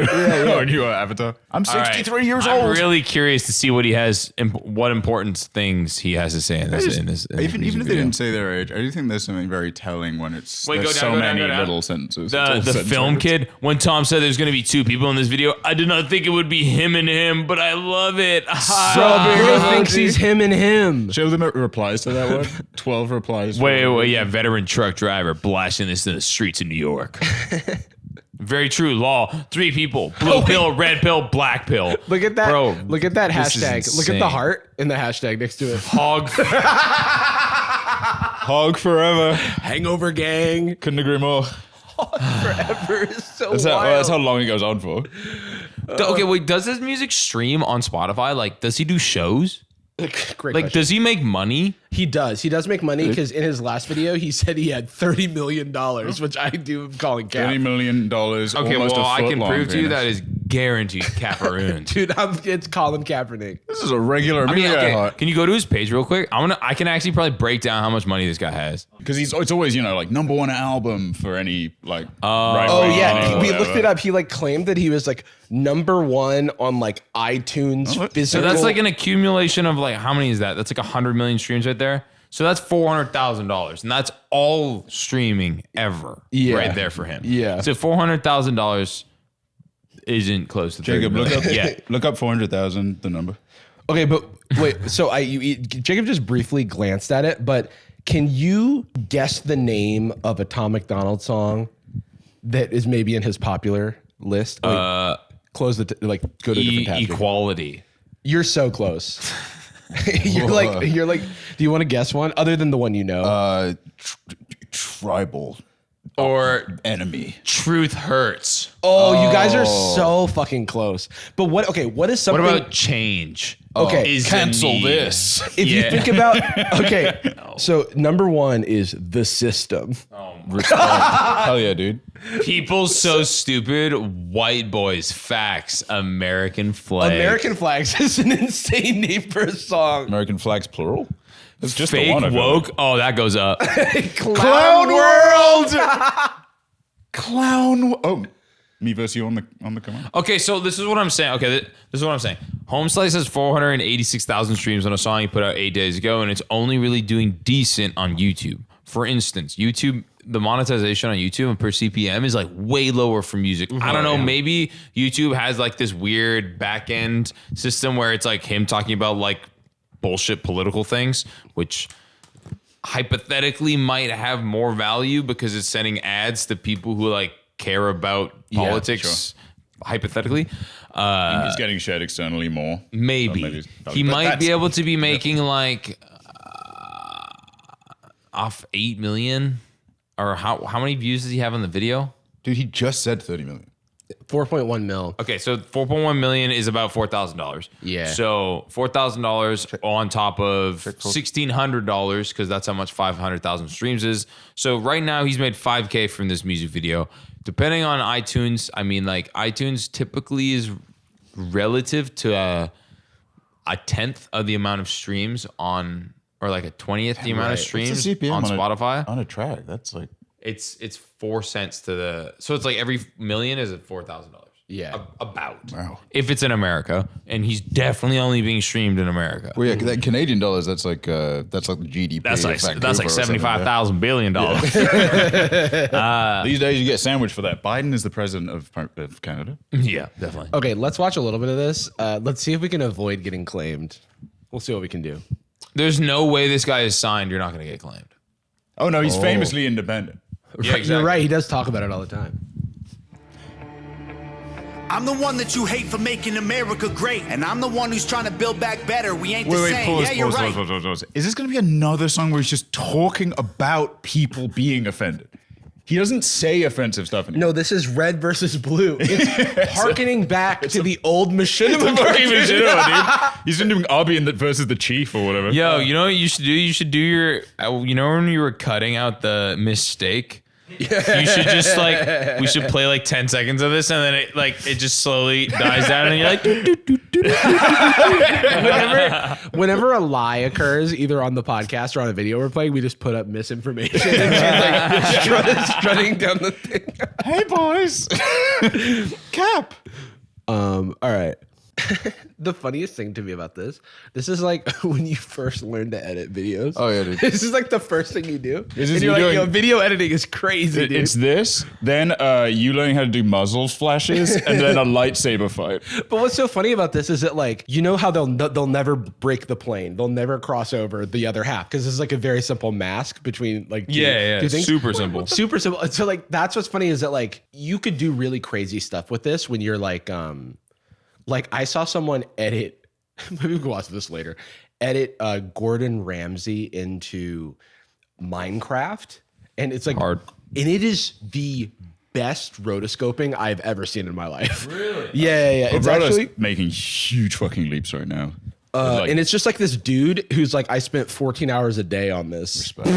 Or new Avatar. I'm All right. 63 years I'm old. really curious to see what he has, what important things he has to say in this. In this Even music if they video. didn't say their age, I do think there's something very telling when it's Wait, there's go so down, go down, many go down. little sentences. The It's all film sentences. kid, when Tom said there's going to be two people in this video, I did not think it would be him and him, but I love it. Bro thinks he's him and him. Show them replies to that one. 12 replies. Wait, yeah, veteran truck driver blasting this in the streets of New York. Very true. Law. 3 people. Blue pill, red pill, black pill. Look at that. Bro, Look at that this is hashtag. Look at the insane. heart and the hashtag next to it. Hog. Hog forever. Hangover gang. Couldn't agree more. Forever is so That's wild. how long it goes on for. Okay, wait, does his music stream on Spotify? Like, does he do shows? Great Like, question. does he make money? He does. He does make money because in his last video, he said he had $30 million, which I do calling cap. $30 million. Okay, almost well, a I foot can long prove to you penis. that is guaranteed caparoons. Dude, it's Colin Kaepernick. This is a regular I mean, media okay, hot. can you go to his page real quick? I can actually probably break down how much money this guy has. Because it's always, like #1 album for any like Oh, yeah. We looked it up. He claimed that he was #1 on iTunes what? physical. So that's like an accumulation of how many is that? That's like 100 million streams right there. So that's $400,000, and that's all streaming ever, right there for him. Yeah. So $400,000 isn't close to Jacob, 30 look million. up Yeah. look up 400,000, the number. Okay, but wait. So Jacob just briefly glanced at it, but can you guess the name of a Tom MacDonald song that is maybe in his popular list? Close the go to a different tab. Equality. You're so close. you're like. Do you want to guess one other than the one you know? Tribal Or enemy. Truth Hurts. Oh, you guys are so fucking close. But what? Okay, what is What something? about change? Okay, Is the cancel need. this. if you Yeah. think about okay, so #1 is The System. Hell yeah, dude. People so stupid. White boys. Facts. American flag. American Flags is an insane name for a song. American flags plural. It's just the Fake one. I feel woke. Oh, that goes up. Clown World. Clown. Oh, me versus you on the command. Okay, so this is what I'm saying. Okay, this is what I'm saying. Home Slice has 486,000 streams on a song he put out 8 days ago, and it's only really doing decent on YouTube. For instance, YouTube, the monetization on YouTube and per CPM is way lower for music. I don't know. Maybe YouTube has this weird back end system where it's him talking about bullshit political things, which hypothetically might have more value because it's sending ads to people who care about politics hypothetically. He's getting shared externally more. Maybe. He might be able to be making like off 8 million. Or how many views does he have on the video? Dude, he just said 30 million. 4.1 mil. Okay, so 4.1 million is about $4,000. Yeah. So $4,000 on top of $1,600 because that's how much 500,000 streams is. So right now he's made $5K from this music video. Depending on iTunes, I mean, like iTunes typically is relative to a 10th of the amount of streams on, or like a 20th the amount of streams What's the CPM on Spotify. On a track, that's like It's 4 cents to the, so it's like every million is at $4,000. Yeah. About. Wow. If it's in America, and he's definitely only being streamed in America. well, yeah, that Canadian dollars. That's like the GDP. That's like of Vancouver or something, $75,000 billion. These days, you get sandwiched for that. Biden is the president of Canada. Yeah, definitely. Okay, let's watch a little bit of this. Let's see if we can avoid getting claimed. We'll see what we can do. There's no way this guy is signed. You're not going to get claimed. Oh no, he's famously independent. Yeah, exactly. You're right. He does talk about it all the time. I'm the one that you hate for making America great, and I'm the one who's trying to build back better. We ain't the same. Yeah, you're right. Pause. Is this going to be another song where he's just talking about people being offended? He doesn't say offensive stuff anymore. No, this is red versus blue. It's harkening back to the old machinima. He's been doing Arby versus the Chief or whatever. Yo, you know what you should do? You should do your, you know when you were cutting out the mistake? Yeah. You should just like, we should play like 10 seconds of this and then it just slowly dies down and you're like, whenever a lie occurs, either on the podcast or on a video we're playing, we just put up misinformation. And she's like strutting down the thing. Hey boys. Cap. All right. The funniest thing to me about this is like when you first learn to edit videos. Oh yeah, dude. This is like the first thing you do. Is and you're like, yo, video editing is crazy, dude. It's this, then you learning how to do muzzle flashes, and then a lightsaber fight. But what's so funny about this is that like, you know how they'll never break the plane. They'll never cross over the other half because it's like a very simple mask between like two things. Super simple. Super simple. So like that's what's funny is that like you could do really crazy stuff with this when you're like I saw someone edit, maybe we can watch this later, edit Gordon Ramsay into Minecraft. And it's like hard. And it is the best rotoscoping I've ever seen in my life. Really? Yeah. It's actually making huge fucking leaps right now. And it's just like this dude who's like, I spent 14 hours a day on this. Respect.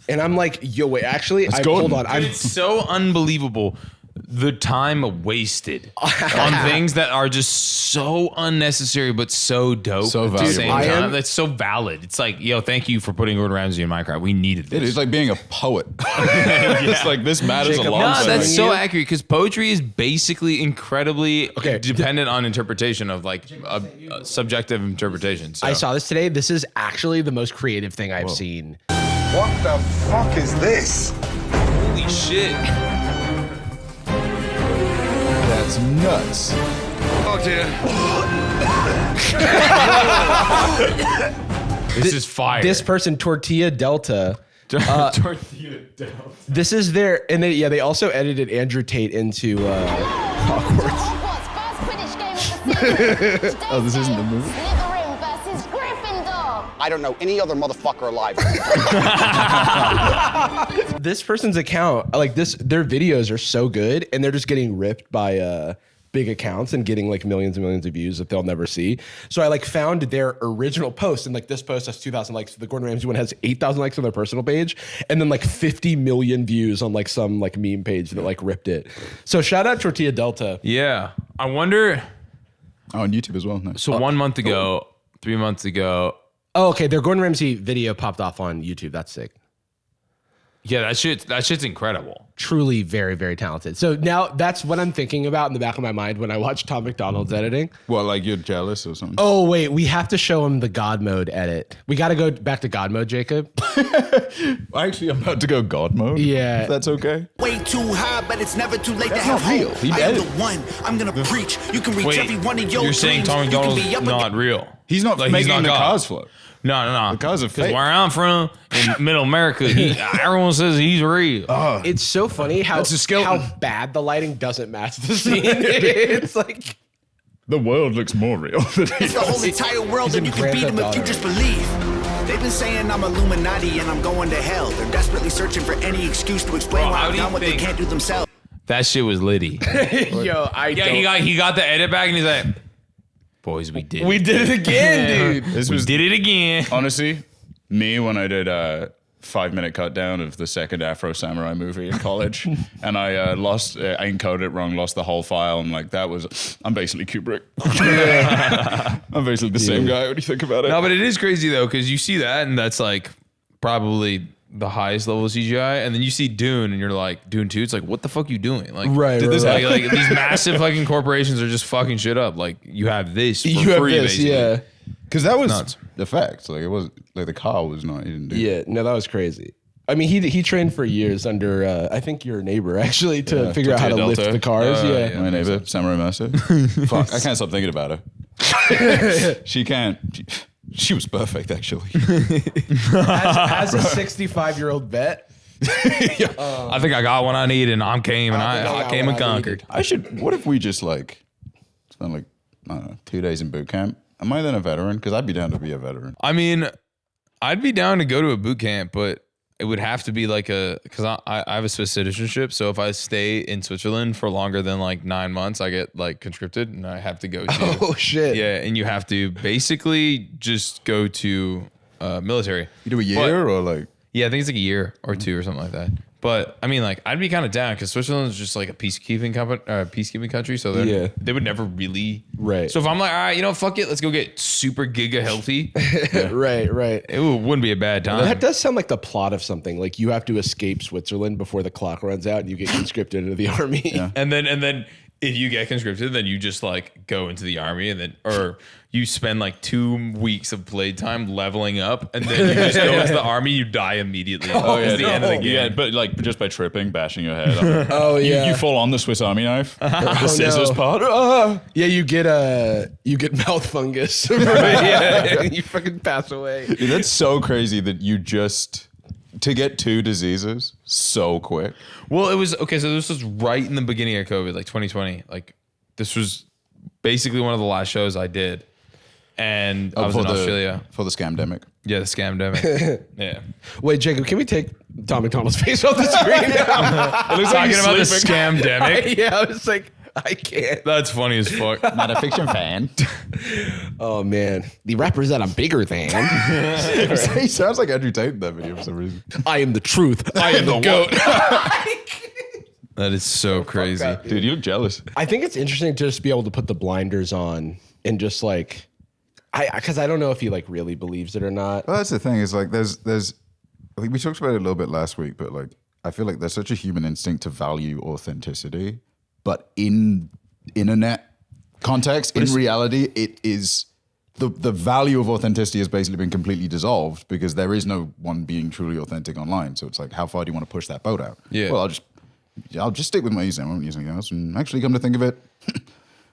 And I'm like, yo, wait, actually, hold on. It's so unbelievable. The time wasted on things that are just so unnecessary but so dope so at the valuable. same time. That's so valid. It's like, yo, thank you for putting Gordon Ramsay in Minecraft. We needed this. It's like being a poet. It's like this matters a lot. No, that's so accurate because poetry is basically incredibly dependent on interpretation of like a subjective interpretation. So. I saw this today. This is actually the most creative thing I've seen. What the fuck is this? Holy shit. That's nuts. Oh dear. This is fire. This person, Tortilla Delta. Tortilla Delta. This is their, and they also edited Andrew Tate into Hogwarts. Oh, this isn't the movie? I don't know any other motherfucker alive. This person's account, like their videos are so good, and they're just getting ripped by big accounts and getting like millions and millions of views that they'll never see. So I like found their original post, and like this post has 2,000 likes. The Gordon Ramsay one has 8,000 likes on their personal page, and then like 50 million views on like some like meme page that like ripped it. So shout out Tortilla Delta. Yeah, I wonder. Oh, on YouTube as well. Nice. So 1 month ago, 3 months ago. Oh, okay. Their Gordon Ramsay video popped off on YouTube. That's sick. Yeah, that shit's incredible. Truly very, very talented. So now that's what I'm thinking about in the back of my mind when I watch Tom MacDonald's editing. Well, like you're jealous or something? Oh, wait. We have to show him the God mode edit. We got to go back to God mode, Jacob. Actually, I'm about to go God mode. Yeah. If that's okay. Way too high, but it's never too late That's to have not real. hope. He I am did the one. I'm gonna preach. You can reach Wait, every one of your you're saying dreams. Tom You can MacDonald's be up not real? He's not Like, making he's not the God. cars float. No. The cars are Because fake. where I'm from, in Middle America, everyone says he's real. It's so funny how That's a skeleton. how bad the lighting doesn't match the scene. It's like The world looks more real than he It's the whole does. entire world, and you can beat them if you just believe. They've been saying I'm Illuminati and I'm going to hell. They're desperately searching for any excuse to explain Bro, why how I've do you done what they think- can't do themselves. That shit was litty. yo, He got the edit back and he's like, boys, we did it. we did it again, dude. This We was did it again. honestly me when I did a 5-minute cut down of the second Afro Samurai movie in college, and I I encoded it wrong, lost the whole file. I'm like, I'm basically Kubrick. I'm basically the same guy. What do you think about it? No, but it is crazy though, because you see that and that's like probably the highest level of CGI, and then you see Dune and you're like, Dune 2, it's like, what the fuck you doing? Like, Right, did this right, like these massive fucking corporations are just fucking shit up. Like, you have this for You have free, this, basically. yeah, Because that was Nuts. the fact. Like it was like the car was not. He didn't do. yeah. No, that was crazy. I mean, he trained for years under I think your neighbor actually to figure out how to Tortilla lift Delta. the cars. Yeah. My neighbor, Samurai Master. Fuck, I can't stop thinking about her. She can't. She was perfect, actually. As a 65-year-old vet, I think I got what I need, and I came and I came and conquered. I should. What if we just like spend like I don't know 2 days in boot camp? Am I then a veteran? Because I'd be down to be a veteran. I mean, I'd be down to go to a boot camp, but it would have to be like because I have a Swiss citizenship. So if I stay in Switzerland for longer than like 9 months, I get like conscripted and I have to go to. oh shit, Yeah, and you have to basically just go to military. You do a year or like Yeah, I think it's like a year or two or something like that. But I mean, like, I'd be kind of down because Switzerland is just like a peacekeeping country, so they would never really. Right. So if I'm like, all right, fuck it, let's go get super giga healthy. right. It wouldn't be a bad time. That does sound like the plot of something. Like you have to escape Switzerland before the clock runs out, and you get conscripted into the army. Yeah. And then if you get conscripted, then you just like go into the army, and then or you spend like 2 weeks of playtime leveling up, and then you just go into the army, you die immediately. It's the end of the game. Yeah, but like just by tripping, bashing your head. On Oh yeah. you fall on the Swiss Army knife, the scissors part. Yeah, you get mouth fungus. Yeah, and you fucking pass away. Dude, that's so crazy that you just to get 2 diseases so quick. Well, it was okay. So this was right in the beginning of COVID, like 2020. Like this was basically one of the last shows I did, and I was in Australia for the scamdemic. Yeah, the scamdemic. Yeah. Wait, Jacob, can we take Tom MacDonald's face off the screen? It looks talking about the scamdemic. Yeah, I was like, I can't. That's funny as fuck. Not a fiction fan. Oh man, the rappers that I'm bigger than. He sounds like Andrew Tate in that video for some reason. I am the truth. I am the goat. That is so crazy. Dude, you look jealous. I think it's interesting to just be able to put the blinders on and just like, because I don't know if he like really believes it or not. Well, that's the thing. Is like there's I think we talked about it a little bit last week, but like I feel like there's such a human instinct to value authenticity, but in internet context, in reality, it is the value of authenticity has basically been completely dissolved because there is no one being truly authentic online. So it's like, how far do you want to push that boat out? Yeah. Well, I'll just stick with my username. I won't use anything else. And actually, come to think of it,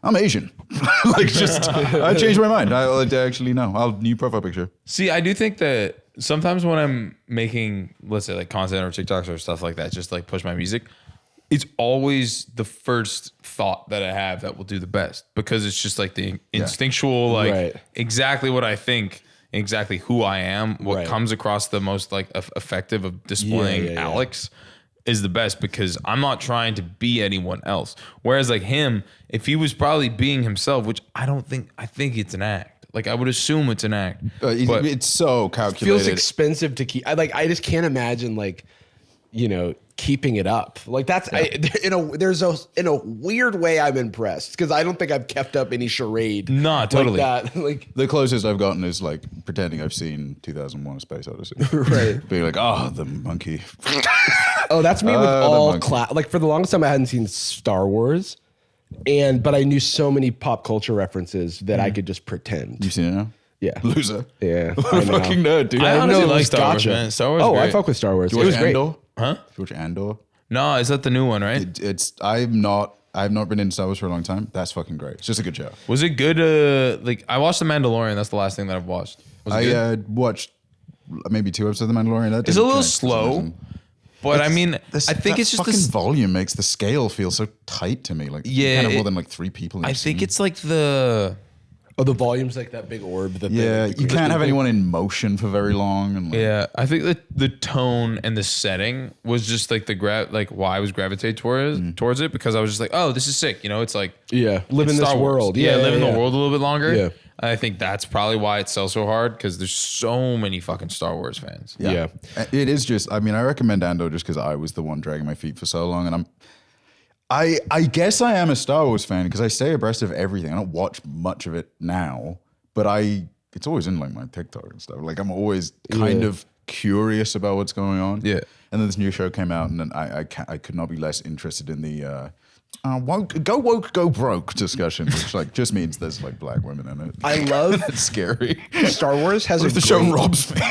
I'm Asian. I changed my mind. I actually no. New profile picture. See, I do think that sometimes when I'm making, let's say, like content or TikToks or stuff like that, just like push my music, it's always the first thought that I have that will do the best because it's just like the instinctual, like exactly what I think, exactly who I am, what comes across the most like effective of displaying Alex is the best because I'm not trying to be anyone else. Whereas like him, if he was probably being himself, which I think it's an act. Like I would assume it's an act. But it's so calculated. Feels expensive to keep. I just can't imagine like, keeping it up. Like that's in a weird way I'm impressed because I don't think I've kept up any charade. No, totally. Like that. Like the closest I've gotten is like pretending I've seen 2001: A Space Odyssey. Right. Being like, oh, the monkey. Oh, that's me with all like for the longest time I hadn't seen Star Wars, but I knew so many pop culture references that I could just pretend. You seen it now? Yeah. Loser. Yeah. Fucking nerd, dude. I honestly like Star Wars, man. Star Wars. I fuck with Star Wars. It was great. Andor? Huh? Did you watch Andor? No, is that the new one, right? I'm not I've not been in Star Wars for a long time. That's fucking great. It's just a good show. Was it good? Like I watched The Mandalorian. That's the last thing that I've watched. Was it good? Watched maybe 2 episodes of The Mandalorian. It's a little slow, but I mean, I think it's just fucking volume makes the scale feel so tight to me. Like you can't have more than like 3 people. I think it's like the volume's like that big orb. That you can't have anyone in motion for very long. And like, I think that the tone and the setting was just like why I was gravitated towards it, because I was just like, oh, this is sick. You know, it's like live in this world. Live in the world a little bit longer. Yeah. I think that's probably why it sells so hard, because there's so many fucking Star Wars fans. Yeah. It is just, I mean, I recommend Andor just because I was the one dragging my feet for so long. And I guess I am a Star Wars fan because I stay abreast of everything. I don't watch much of it now, but it's always in like my TikTok and stuff. Like I'm always kind of curious about what's going on. Yeah. And then this new show came out, and then I could not be less interested in the woke, go broke discussion, which like just means there's like black women in it. I love it's scary. Star Wars has the show robs me.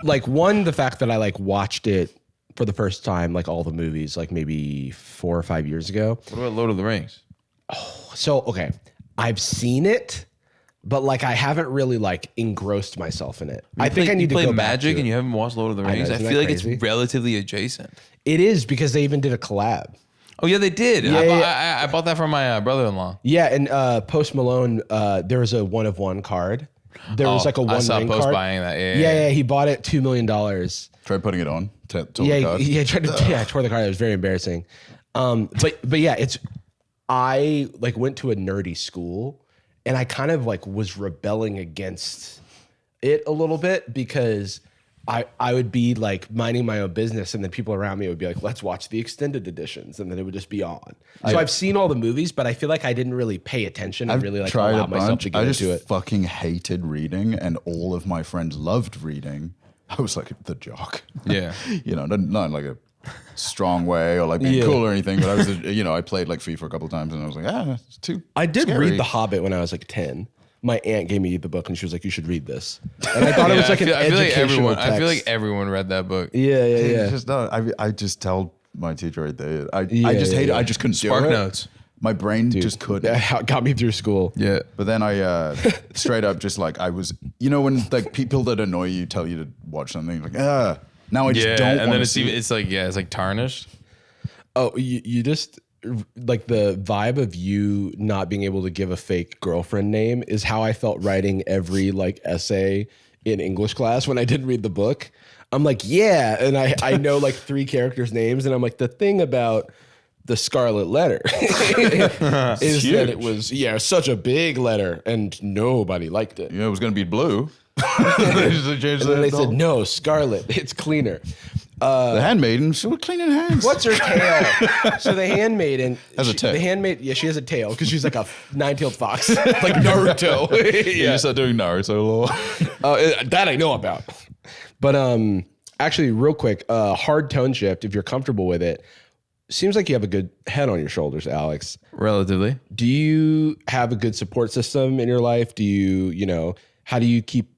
Like the fact that I like watched it for the first time, like all the movies, like maybe 4 or 5 years ago. What about Lord of the Rings? So okay, I've seen it, but like I haven't really like engrossed myself in it. I think I need to go Magic back and you haven't watched Lord of the Rings. I feel like it's relatively adjacent. It is, because they even did a collab. Oh yeah, they did. I bought that from my brother-in-law. Yeah, and Post Malone, there was a 1 of 1 card. There was like a 1 ring card. I saw Post buying that. Yeah. He bought it $2 million. Tried putting it on. Tore the card. Tore the card. It was very embarrassing. But yeah, I like went to a nerdy school, and I kind of like was rebelling against it a little bit, because I would be like minding my own business, and then people around me would be like, let's watch the extended editions, and then it would just be on. So I've seen all the movies, but I feel like I didn't really pay attention and really like allow myself to get into it. I just fucking hated reading, and all of my friends loved reading. I was like the jock. Yeah. You know, not in like a strong way or like being cool or anything, but I was, I played like FIFA a couple of times, and I was like, it's too I did scary. read The Hobbit when I was like 10. My aunt gave me the book, and she was like, you should read this. And I thought it was like an educational text. I feel like everyone read that book. Yeah. It's just I just tell my teacher right there. I just hate it. I just couldn't Spark do it. Notes. My brain just couldn't. That got me through school. Yeah. But then I straight up just like I was, when like people that annoy you tell you to watch something, like, now I just don't want to see it. It's like tarnished. Oh, you just, like the vibe of you not being able to give a fake girlfriend name is how I felt writing every like essay in English class when I didn't read the book. I'm like, yeah. And I know like 3 characters' names, and I'm like, the thing about the Scarlet Letter is that it was such a big letter, and nobody liked it. Yeah, it was going to be blue. They said, no, Scarlet, it's cleaner. The handmaiden, she was cleaning hands. What's her tail? So the handmaiden has a tail. The handmaid, she has a tail because she's like a 9-tailed fox, like Naruto. You start doing Naruto lore. That I know about. But actually, real quick, hard tone shift, if you're comfortable with it. Seems like you have a good head on your shoulders, Alex. Relatively. Do you have a good support system in your life? Do you, how do you keep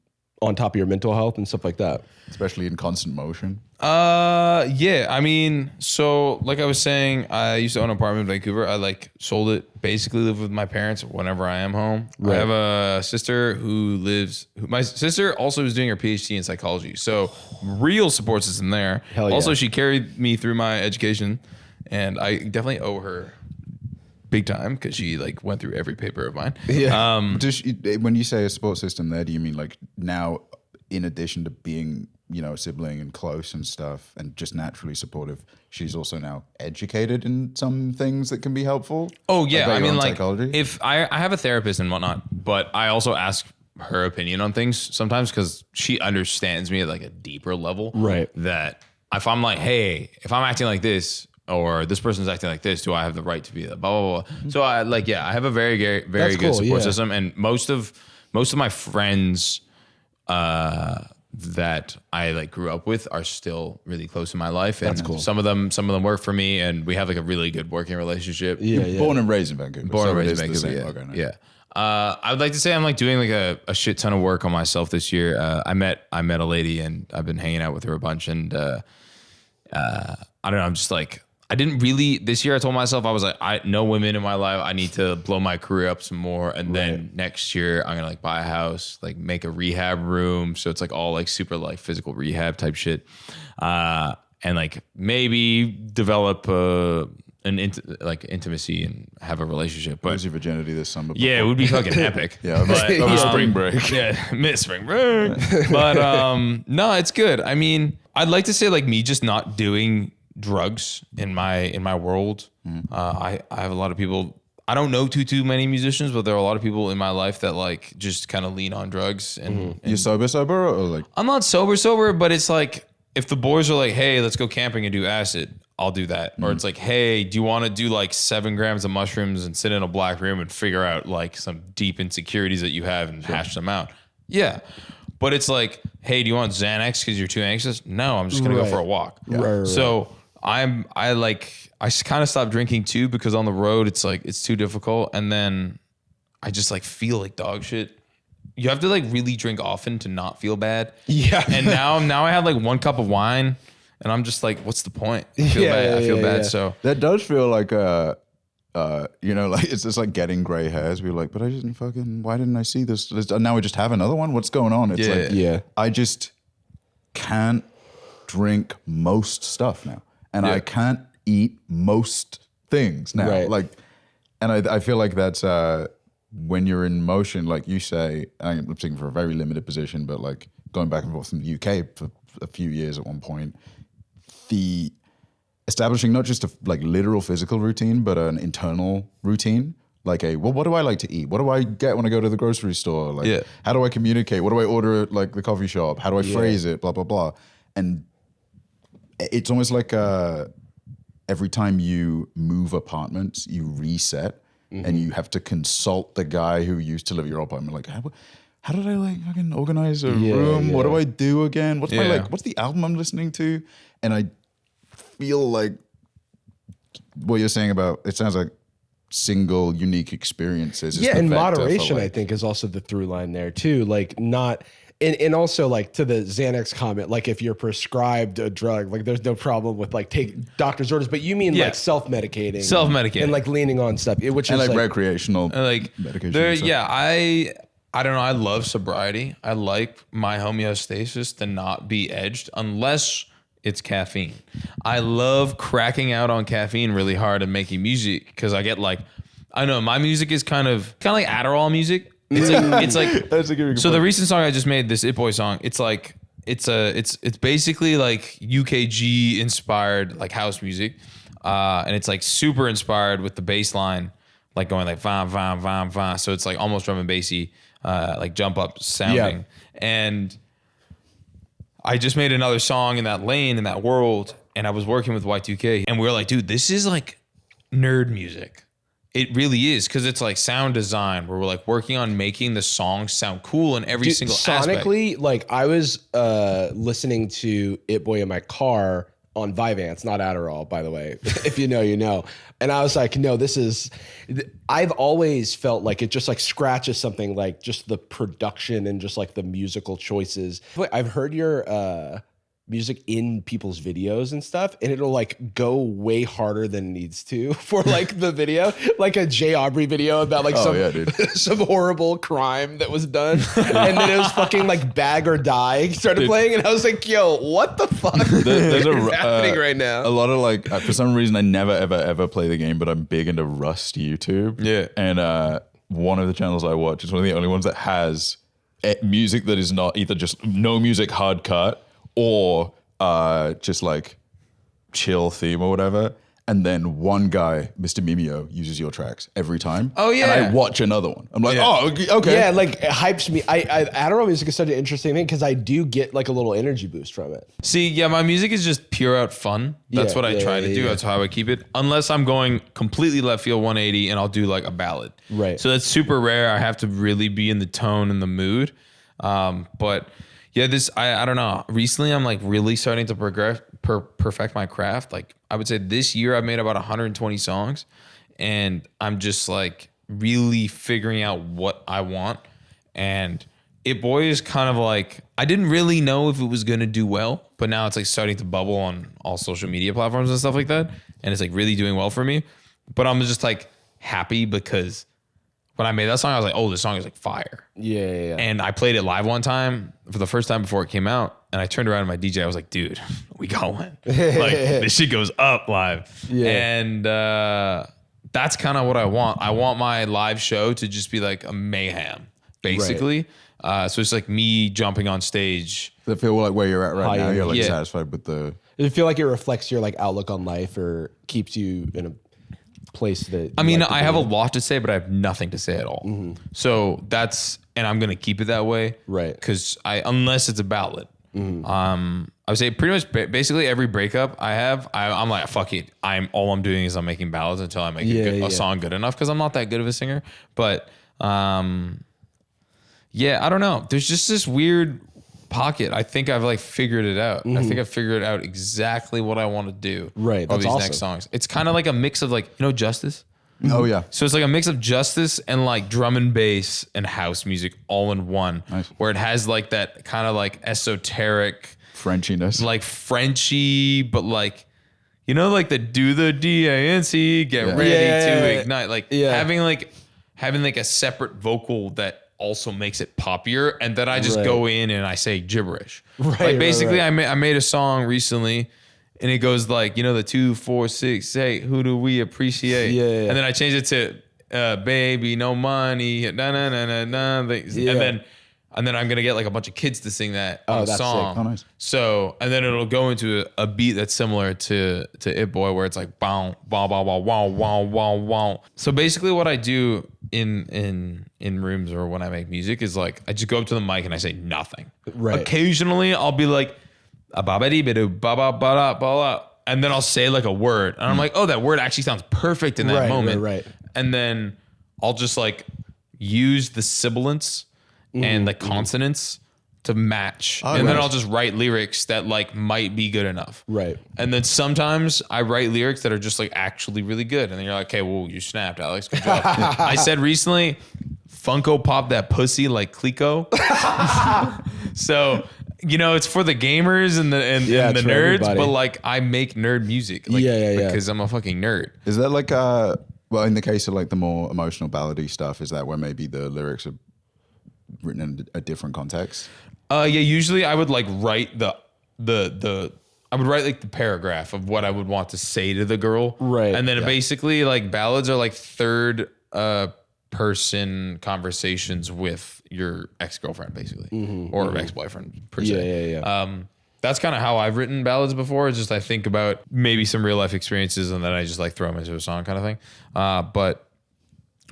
on top of your mental health and stuff like that? Especially in constant motion. Yeah. I mean, so like I was saying, I used to own an apartment in Vancouver. I like sold it, basically live with my parents whenever I am home. Right. I have a sister my sister also is doing her PhD in psychology. So real support system there. Hell yeah. Also, she carried me through my education, and I definitely owe her big time because she like went through every paper of mine. Yeah. When you say a support system there, do you mean like now, in addition to being, a sibling and close and stuff and just naturally supportive, she's also now educated in some things that can be helpful? Oh yeah. I mean, like psychology? If I have a therapist and whatnot, but I also ask her opinion on things sometimes because she understands me at like a deeper level. Right. That if I'm like, hey, if I'm acting like this, or this person's acting like this, do I have the right to be that? Blah, blah, blah. Mm-hmm. So I have a very good support system. And most of my friends that I like grew up with are still really close in my life. And that's cool. Some of them work for me, and we have like a really good working relationship. Yeah. Born and raised in Vancouver. Born and raised in Vancouver, yeah. I would like to say I'm like doing like a shit ton of work on myself this year. I met a lady, and I've been hanging out with her a bunch, and I don't know, I'm just like, I didn't really, this year I told myself, I was like, no women in my life. I need to blow my career up some more. And then next year I'm going to like buy a house, like make a rehab room. So it's like all like super like physical rehab type shit. And like maybe develop intimacy and have a relationship. But lose your virginity this summer. Yeah, it would be fucking epic. Over spring break. Yeah, miss spring break. But no, it's good. I mean, I'd like to say like me just not doing drugs in my world. I have a lot of people. I don't know too many musicians, but there are a lot of people in my life that like just kind of lean on drugs. And you sober or like? I'm not sober, but it's like if the boys are like, hey, let's go camping and do acid, I'll do that. Or it's like, hey, do you want to do like 7 grams of mushrooms and sit in a black room and figure out like some deep insecurities that you have and hash them out? Yeah. But it's like, hey, do you want Xanax because you're too anxious? No, I'm just gonna go for a walk. So I kind of stopped drinking too because on the road it's like it's too difficult, and then I just like feel like dog shit. You have to like really drink often to not feel bad. Yeah. And now I have like 1 cup of wine, and I'm just like, what's the point? I feel bad. I feel bad. So that does feel like like it's just like getting gray hairs. We're like, but I didn't why didn't I see this? Now we just have another one. What's going on? It's I just can't drink most stuff now. And I can't eat most things now. Right. Like, and I feel like that's when you're in motion, like you say, I'm speaking for a very limited position, but like going back and forth from the UK for a few years at one point, the establishing not just a like literal physical routine, but an internal routine. Like what do I like to eat? What do I get when I go to the grocery store? Like, how do I communicate? What do I order at like the coffee shop? How do I phrase it? Blah, blah, blah. And it's almost like every time you move apartments, you reset and you have to consult the guy who used to live at your apartment. Like, how did I like fucking organize a room? What do I do again? What's the album I'm listening to? And I feel like what you're saying about, it sounds like single unique experiences. And moderation, I think, is also the through line there too. Like not... And also like to the Xanax comment, like if you're prescribed a drug, like there's no problem with like take doctor's orders, but you mean like self-medicating and like leaning on stuff, which and is like recreational medication. I don't know. I love sobriety. I like my homeostasis to not be edged unless it's caffeine. I love cracking out on caffeine really hard and making music because I get like, I know my music is kind of like Adderall music. It's like that's a good so point. The recent song I just made, this It Boy song, it's like it's basically like UKG inspired like house music, and it's like super inspired with the bass line like going like vam vam vam vam, so it's like almost drum and bassy, like jump up sounding. And I just made another song in that lane, in that world, and I was working with Y2K, and we were like, dude, this is like nerd music. It really is, because it's like sound design where we're like working on making the song sound cool in every single sonically aspect. Like I was listening to It Boy in my car on Vyvanse, not Adderall, by the way. If you know, you know. And I was like, no, I've always felt like it just like scratches something, like just the production and just like the musical choices. I've heard your music in people's videos and stuff, and it'll like go way harder than it needs to for like the video, like a Jay Aubrey video about like some horrible crime that was done, and then it was fucking like Bag or Die started playing, and I was like, yo, what the fuck is happening right now? A lot of like, for some reason I never ever play the game, but I'm big into Rust YouTube. And one of the channels I watch is one of the only ones that has music that is not either just no music hard cut or just like chill theme or whatever. And then one guy, Mr. Mimeo, uses your tracks every time. Oh, yeah. And I watch another one. I'm like, oh, okay. Yeah, like it hypes me. Adderall music is such an interesting thing because I do get like a little energy boost from it. See, yeah, my music is just pure out fun. That's what I try to do. That's how I keep it. Unless I'm going completely left field 180 and I'll do like a ballad. Right. So that's super rare. I have to really be in the tone and the mood. But yeah, I don't know. Recently, I'm like really starting to perfect my craft. Like I would say this year, I've made about 120 songs, and I'm just like really figuring out what I want. And It Boy is kind of like, I didn't really know if it was gonna do well, but now it's like starting to bubble on all social media platforms and stuff like that. and it's like really doing well for me. But I'm just like happy because when I made that song, I was like, oh, this song is like fire. Yeah. And I played it live one time for the first time before it came out. And I turned around to my DJ. I was like, dude, we got one. Like this shit goes up live. Yeah. And that's kind of what I want. I want my live show to just be like a mayhem, basically. Right. So it's like me jumping on stage. Does it feel like where you're at right now? You're like satisfied with the... Does it feel like it reflects your like outlook on life or keeps you in a place that... I mean, I have a lot to say, but I have nothing to say at all. Mm-hmm. So that's... And I'm going to keep it that way. Right. Because unless it's a ballad. Mm-hmm. I would say pretty much basically every breakup I have, I'm like, fuck it. All I'm doing is I'm making ballads until I make a song good enough because I'm not that good of a singer. But I don't know. There's just this weird pocket. I think I've like figured it out. Mm-hmm. I think I've figured out exactly what I want to do. Right. That's these next songs. It's kind of like a mix of like, Justice? Oh yeah. So it's like a mix of Justice and like drum and bass and house music all in one. Nice. Where it has like that kind of like esoteric Frenchiness. Like Frenchy, but like, like the do the DANC, get ready to ignite. Like having like a separate vocal that also makes it poppier, and then I just go in and I say gibberish. Right, like basically I made a song recently and it goes like, the 2, 4, 6, 8, who do we appreciate? Yeah. And then I changed it to baby, no money, na na na na na. And then I'm gonna get like a bunch of kids to sing that song. Sick. Oh, nice. So, and then it'll go into a beat that's similar to It Boy, where it's like bow, bow, bow, bow, wow, wow, wow, wow. So basically, what I do in rooms or when I make music is like I just go up to the mic and I say nothing. Right. Occasionally, I'll be like, and then I'll say like a word, and I'm like, oh, that word actually sounds perfect in that moment. Right. And then I'll just like use the sibilants and the consonants to match. And then I'll just write lyrics that like might be good enough. Right. And then sometimes I write lyrics that are just like actually really good. And then you're like, okay, well, you snapped, Alex. Good job. I said recently, Funko Pop that pussy like Clico. So, it's for the gamers and the nerds, everybody. But like I make nerd music. Like, because I'm a fucking nerd. Is that like well, in the case of like the more emotional ballady stuff, is that where maybe the lyrics are written in a different context? Usually I would like write I would write like the paragraph of what I would want to say to the girl. Right. And then basically like ballads are like third person conversations with your ex-girlfriend basically, or ex-boyfriend per se. Yeah. That's kind of how I've written ballads before. It's just I think about maybe some real life experiences and then I just like throw them into a song kind of thing. But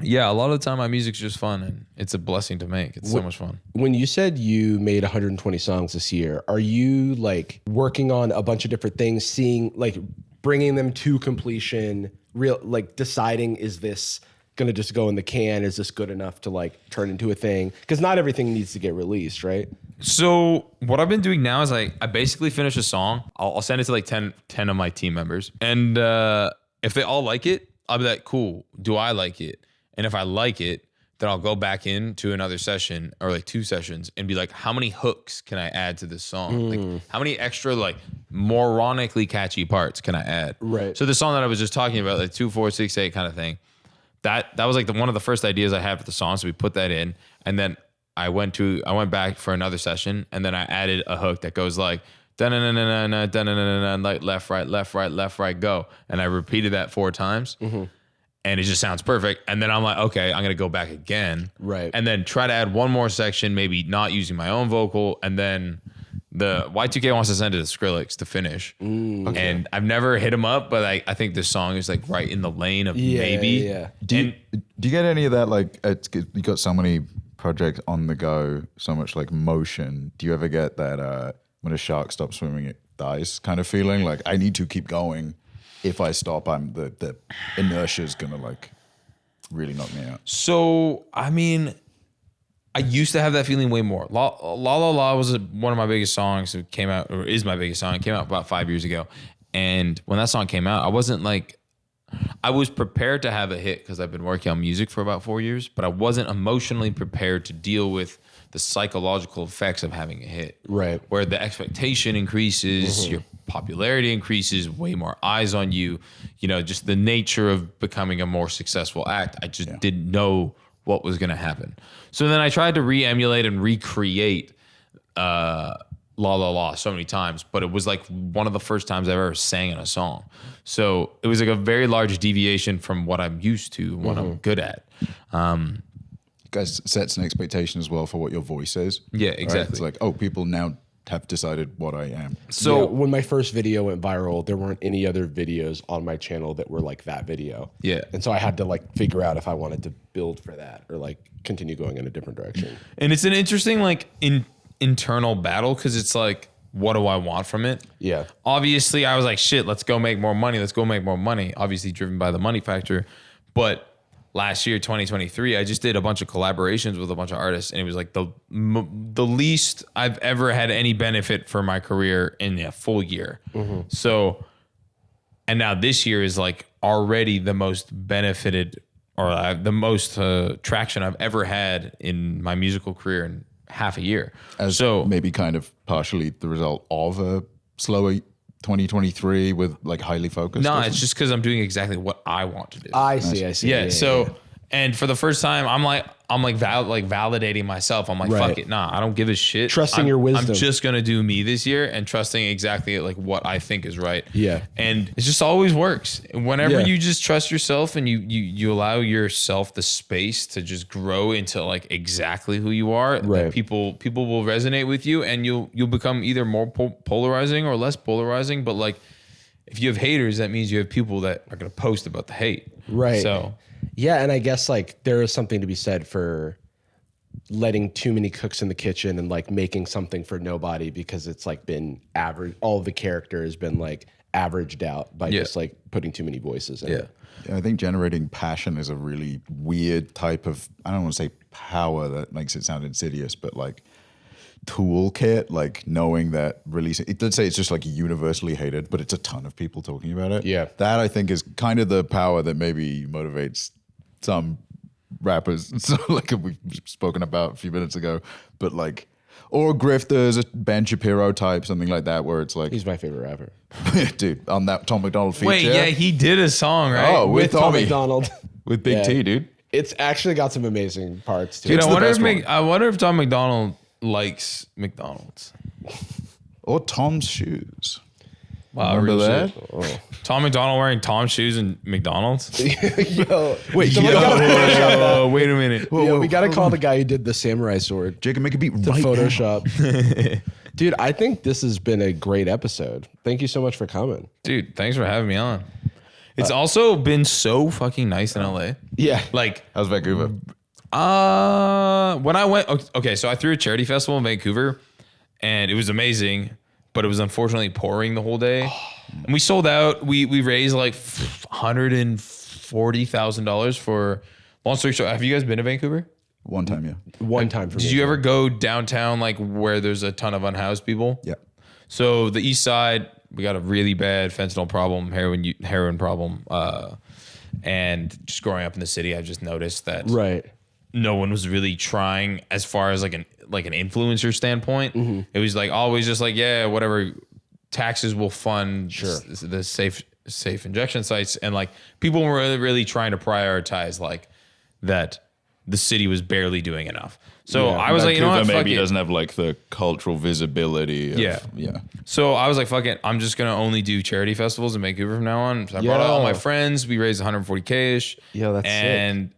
yeah, a lot of the time my music's just fun and it's a blessing to make. It's so much fun. When you said you made 120 songs this year, are you like working on a bunch of different things, seeing like bringing them to completion, like deciding, is this going to just go in the can? Is this good enough to like turn into a thing? Because not everything needs to get released, right? So what I've been doing now is I basically finish a song. I'll send it to like 10 of my team members. And if they all like it, I'll be like, cool, do I like it? And if I like it, then I'll go back into another session or like 2 sessions and be like, how many hooks can I add to this song? Like how many extra like moronically catchy parts can I add? Right. So the song that I was just talking about, like 2, 4, 6, 8 kind of thing, that was like one of the first ideas I had for the song. So we put that in, and then I went back for another session, and then I added a hook that goes like da-na-na-na-na, da-na-na-na-na, like left, right, left, right, left, right, go. And I repeated that 4 times. And it just sounds perfect. And then I'm like, okay, I'm going to go back again. Right. And then try to add one more section, maybe not using my own vocal. And then the Y2K wants to send it to Skrillex to finish. Okay. And I've never hit him up, but I think this song is like right in the lane of maybe. Yeah. Do you get any of that? Like, you got so many projects on the go, so much like motion. Do you ever get that when a shark stops swimming, it dies kind of feeling? Like, I need to keep going. If I stop, the inertia is gonna like really knock me out. So I mean, I used to have that feeling way more. La La La was one of my biggest songs. It came out, or is my biggest song. It came out about 5 years ago, and when that song came out, I wasn't like, I was prepared to have a hit because I've been working on music for about 4 years, but I wasn't emotionally prepared to deal with the psychological effects of having a hit. Right. Where the expectation increases, your popularity increases, way more eyes on you, just the nature of becoming a more successful act. I just didn't know what was going to happen. So then I tried to re-emulate and recreate La La La so many times, but it was like one of the first times I ever sang in a song. So it was like a very large deviation from what I'm used to, what I'm good at. Guys sets an expectation as well for what your voice is. Yeah, right? exactly. It's like, oh, people now have decided what I am. So when my first video went viral, there weren't any other videos on my channel that were like that video. Yeah. And so I had to like figure out if I wanted to build for that or like continue going in a different direction. And it's an interesting like internal battle because it's like, what do I want from it? Yeah. Obviously, I was like, shit, let's go make more money. Let's go make more money. Obviously driven by the money factor. But last year, 2023, I just did a bunch of collaborations with a bunch of artists, and it was like the least I've ever had any benefit for my career in a full year. So, and now this year is like already the most benefited or the most traction I've ever had in my musical career in half a year. So maybe kind of partially the result of a slower 2023 with like highly focused. No, it's just because I'm doing exactly what I want to do. I see. Yeah. So, and for the first time, I'm validating myself. I'm like, fuck it. Nah, I don't give a shit. Trusting your wisdom. I'm just going to do me this year and trusting exactly like what I think is right. Yeah. And it just always works. Whenever you just trust yourself and you allow yourself the space to just grow into like exactly who you are, that people will resonate with you and you'll become either more polarizing or less polarizing. But like, if you have haters, that means you have people that are going to post about the hate. Right. So, yeah, and I guess like there is something to be said for letting too many cooks in the kitchen and like making something for nobody because it's like been average. All of the character has been like averaged out by just like putting too many voices in it. Yeah, I think generating passion is a really weird type of, I don't want to say power that makes it sound insidious, but like toolkit, like knowing that releasing it, let's say it's just like universally hated, but it's a ton of people talking about it. Yeah. That I think is kind of the power that maybe motivates some rappers. So like we've spoken about a few minutes ago, but like, or grifters, Ben Shapiro type, something like that, where it's like, He's my favorite rapper. dude, on that Tom MacDonald feature. wait, yeah, he did a song, right? Oh, with Tom Tommy. MacDonald. With Big T, dude. It's actually got some amazing parts too. Dude, It's I the wonder best I wonder if Tom MacDonald likes McDonald's. Or Tom's shoes. Wow, Remember real that? shit. Oh. Tom MacDonald wearing Tom's shoes and McDonald's? Yo, Wait, somebody gotta Photoshop that. Wait a minute. Yo, we gotta call the guy who did the samurai sword Jacob, make a beat to right Photoshop. Dude, I think this has been a great episode. Thank you so much for coming. Dude, thanks for having me on. It's also been so fucking nice in LA. Yeah. Like, How's Vancouver? when I went, okay, so I threw a charity festival in Vancouver and it was amazing, but it was unfortunately pouring the whole day. And we sold out. We raised like $140,000 for, long story short. Have you guys been to Vancouver? One time, yeah. One time for me. Did you ever go downtown, like where there's a ton of unhoused people? Yeah. So the east side, we got a really bad fentanyl problem, heroin problem. And just growing up in the city, I just noticed that no one was really trying as far as like an influencer standpoint. It was like always just like, yeah, whatever, taxes will fund the safe injection sites. And like people were really trying to prioritize like that the city was barely doing enough. So I was like, you know what, maybe fuck it. doesn't have like the cultural visibility. Yeah. So I was like, fuck it. I'm just going to only do charity festivals in Vancouver from now on. So I brought out all my friends. We raised 140K-ish. Yo, that's sick.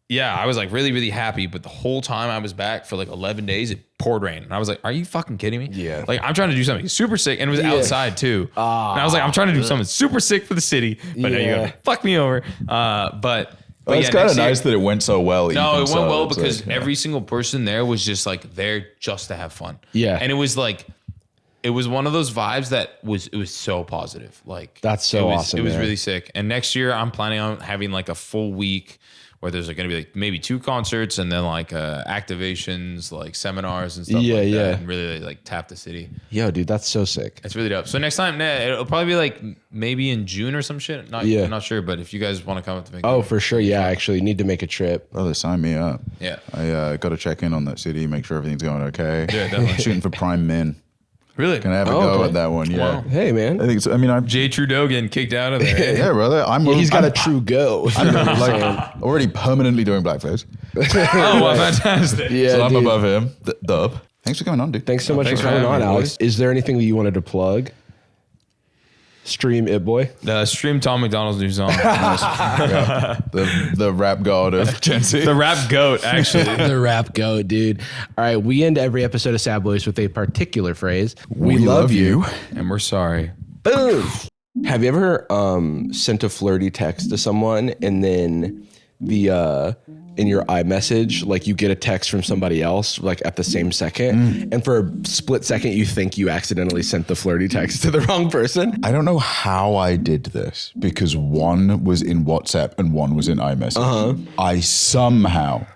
Yeah, I was like really, really happy. But the whole time I was back for like 11 days, it poured rain. And I was like, are you fucking kidding me? Yeah. Like I'm trying to do something super sick. And it was outside too. And I was like, I'm trying to do something super sick for the city. But now you're going to fuck me over. But it's kind of nice that it went so well. No, it went well because every single person there was just like there just to have fun. Yeah. And it was like, it was one of those vibes that was so positive. Like that's so awesome. It was really sick. And next year I'm planning on having like a full week where there's like going to be like maybe 2 concerts and then like activations, like seminars and stuff like that, and really like tap the city. Yo, dude, that's so sick. It's really dope. So next time, it'll probably be like maybe in June or some shit. I'm not sure, but if you guys want to come up to Vancouver. Oh, for sure. Yeah, actually need to make a trip. Brother, sign me up. Yeah. I got to check in on that city, make sure everything's going okay. Yeah, definitely. Shooting for Prime Min. Really? Can I have a go at that one? Yeah. Wow. Hey, man. I think so. I mean, I'm Jay Trudeau getting kicked out of there. yeah, brother. He's got a true go. I'm like already permanently doing blackface. Oh, well, fantastic. Yeah, so I'm dude. above him. Dub. Thanks for coming on, dude. Thanks so much thanks for for coming having on, me, Alex. boys. Is there anything that you wanted to plug? Stream It Boy. Stream Tom MacDonald's new song. Yeah. The rap god of Gen Z. The rap goat, actually. The rap goat, dude. All right, we end every episode of Sad Boys with a particular phrase. We love you. And we're sorry. Boom. Have you ever sent a flirty text to someone and then in your iMessage, like you get a text from somebody else like at the same second, and for a split second you think you accidentally sent the flirty text to the wrong person? I don't know how I did this because one was in WhatsApp and one was in iMessage. I somehow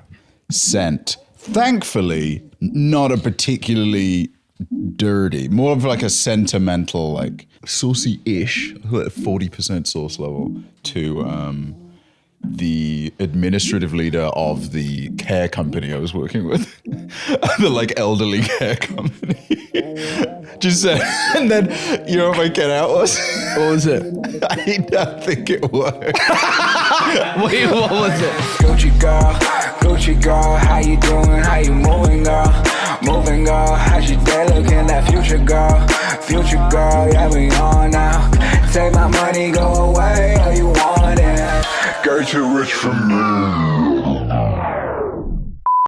sent, thankfully, not a particularly dirty, more of like a sentimental, like saucy-ish, like 40% sauce level to the administrative leader of the care company I was working with, the like elderly care company. Just said, and then you know what my get out was? What was it? I don't think it worked. Wait, what was it? Gucci girl, how you doing? How you moving, girl? Moving, girl. How's your day looking? That future girl, yeah, we on now. Take my money, go away, or you want it? Girl, too rich for me.